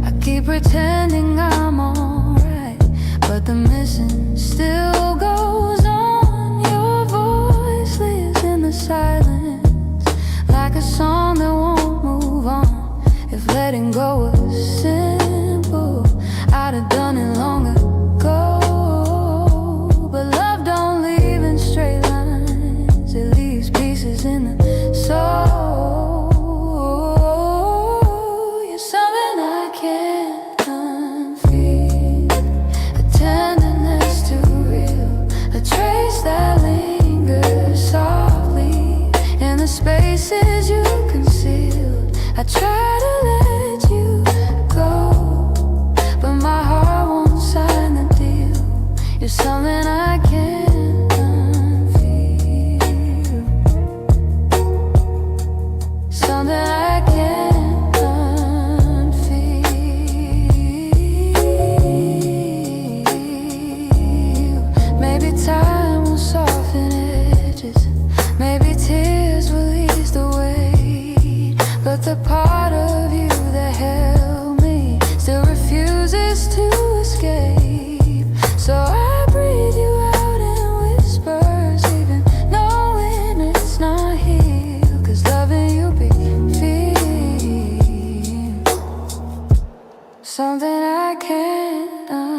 I keep pretending I'm alright, but the missing still goes on. Your voice lives in the silence, like a song that won't move on. If letting go was simple, I'd have done it long ago. But love don't leave in straight lines, it leaves pieces in the soul. Spaces you concealed, I try to let you go, but my heart won't sign the deal. You're something I can't unfeel, something I can't unfeel. Maybe time will soften edges, maybe tears will ease the weight, but the part of you that held me still refuses to escape. So I breathe you out in whispers, even knowing it's not here, 'cause loving you be feel something I can't unfeel.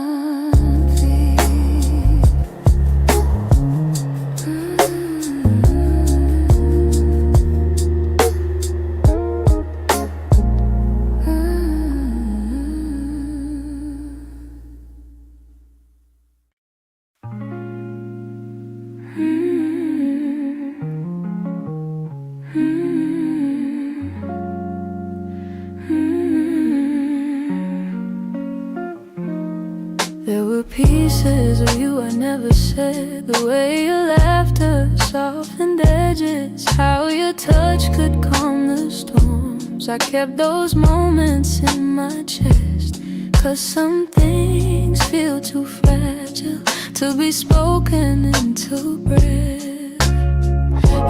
There were pieces of you I never said, the way your laughter softened edges, how your touch could calm the storms. I kept those moments in my chest, 'cause some things feel too fragile to be spoken into breath.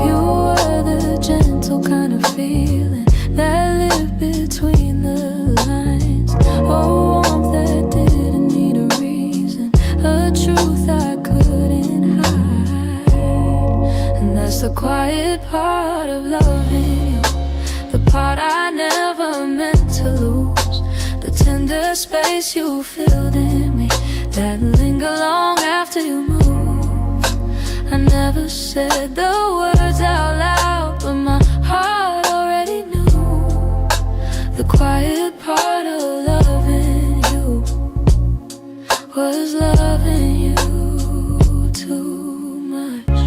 You were the gentle kind of feeling that lived between the lines, a warmth that didn't need a reason, a truth I couldn't hide. And that's the quiet part of loving you, the part I never meant to lose, the tender space you filled in me that linger long after you move. I never said the words out loud, but my heart already knew. The quiet part of loving you was loving you too much.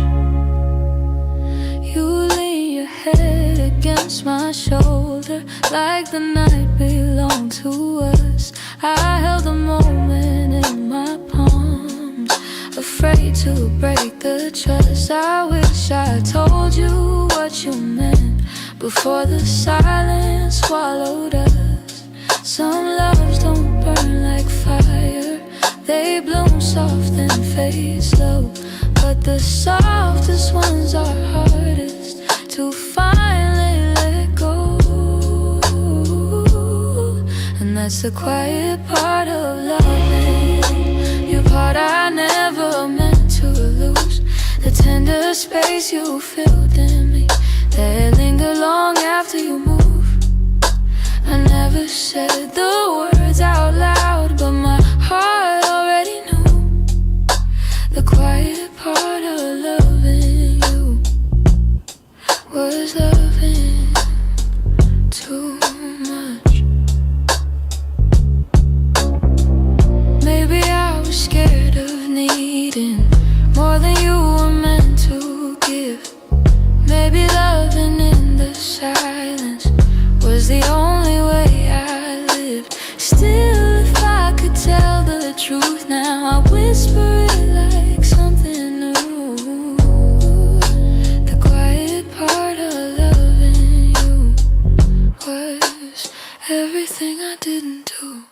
You lean your head against against my shoulder, like the night belonged to us. I held the moment in my palms, afraid to break the trust. I wish I told you what you meant before the silence swallowed us. Some loves don't burn like fire, they bloom soft and fade slow. But the softest ones are hardest to finally let go. And that's the quiet part of loving, your part I never meant to lose. The tender space you filled in me, that linger long after you move. I never said the words out loud, but my heart already knew. The quiet part of loving you was loving too much. Maybe I was scared of needing more than you were meant to give. Maybe loving in the silence was the only way I lived. Still, if I could tell the truth now, I whisper it like something new. The quiet part of loving you was everything I didn't do.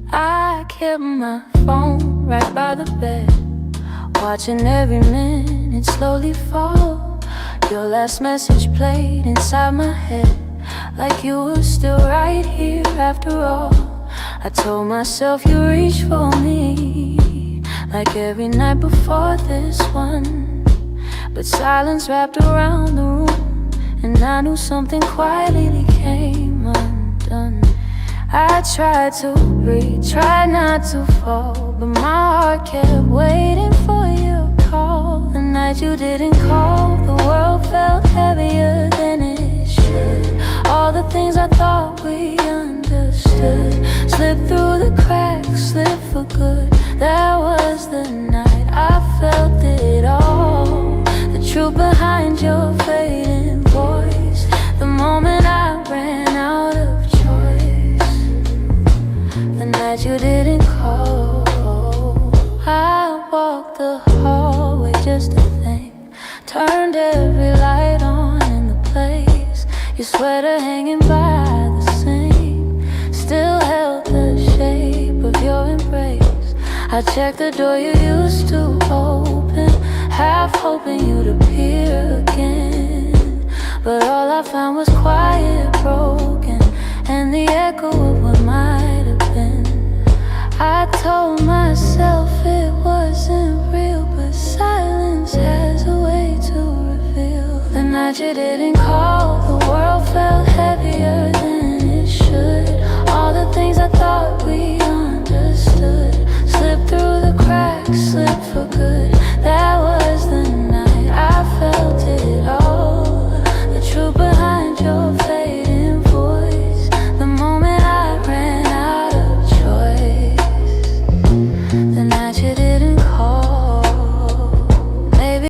I kept my phone right by the bed, watching every minute slowly fall. Your last message played inside my head, like you were still right here after all. I told myself you reached for me, like every night before this one. But silence wrapped around the room, and I knew something quietly came undone. I tried to breathe, tried not to fall, but my heart kept waiting for your call. The night you didn't call, the world felt heavier than it should. All the things I thought we understood slipped through the cracks, slipped for good. That was the night I felt it all, the truth behind your fading voice. The moment I ran out of the night you didn't call, I walked the hallway just to think, turned every light on in the place. Your sweater hanging by the sink still held the shape of your embrace. I checked the door you used to open, half hoping you'd appear again. But all I found was quiet, broken, and the echo of what might have been. I told myself it wasn't real, but silence has a way to reveal. The night you didn't call, the world felt heavier than it should. All the things I thought we understood slipped through the cracks, slipped for good. That was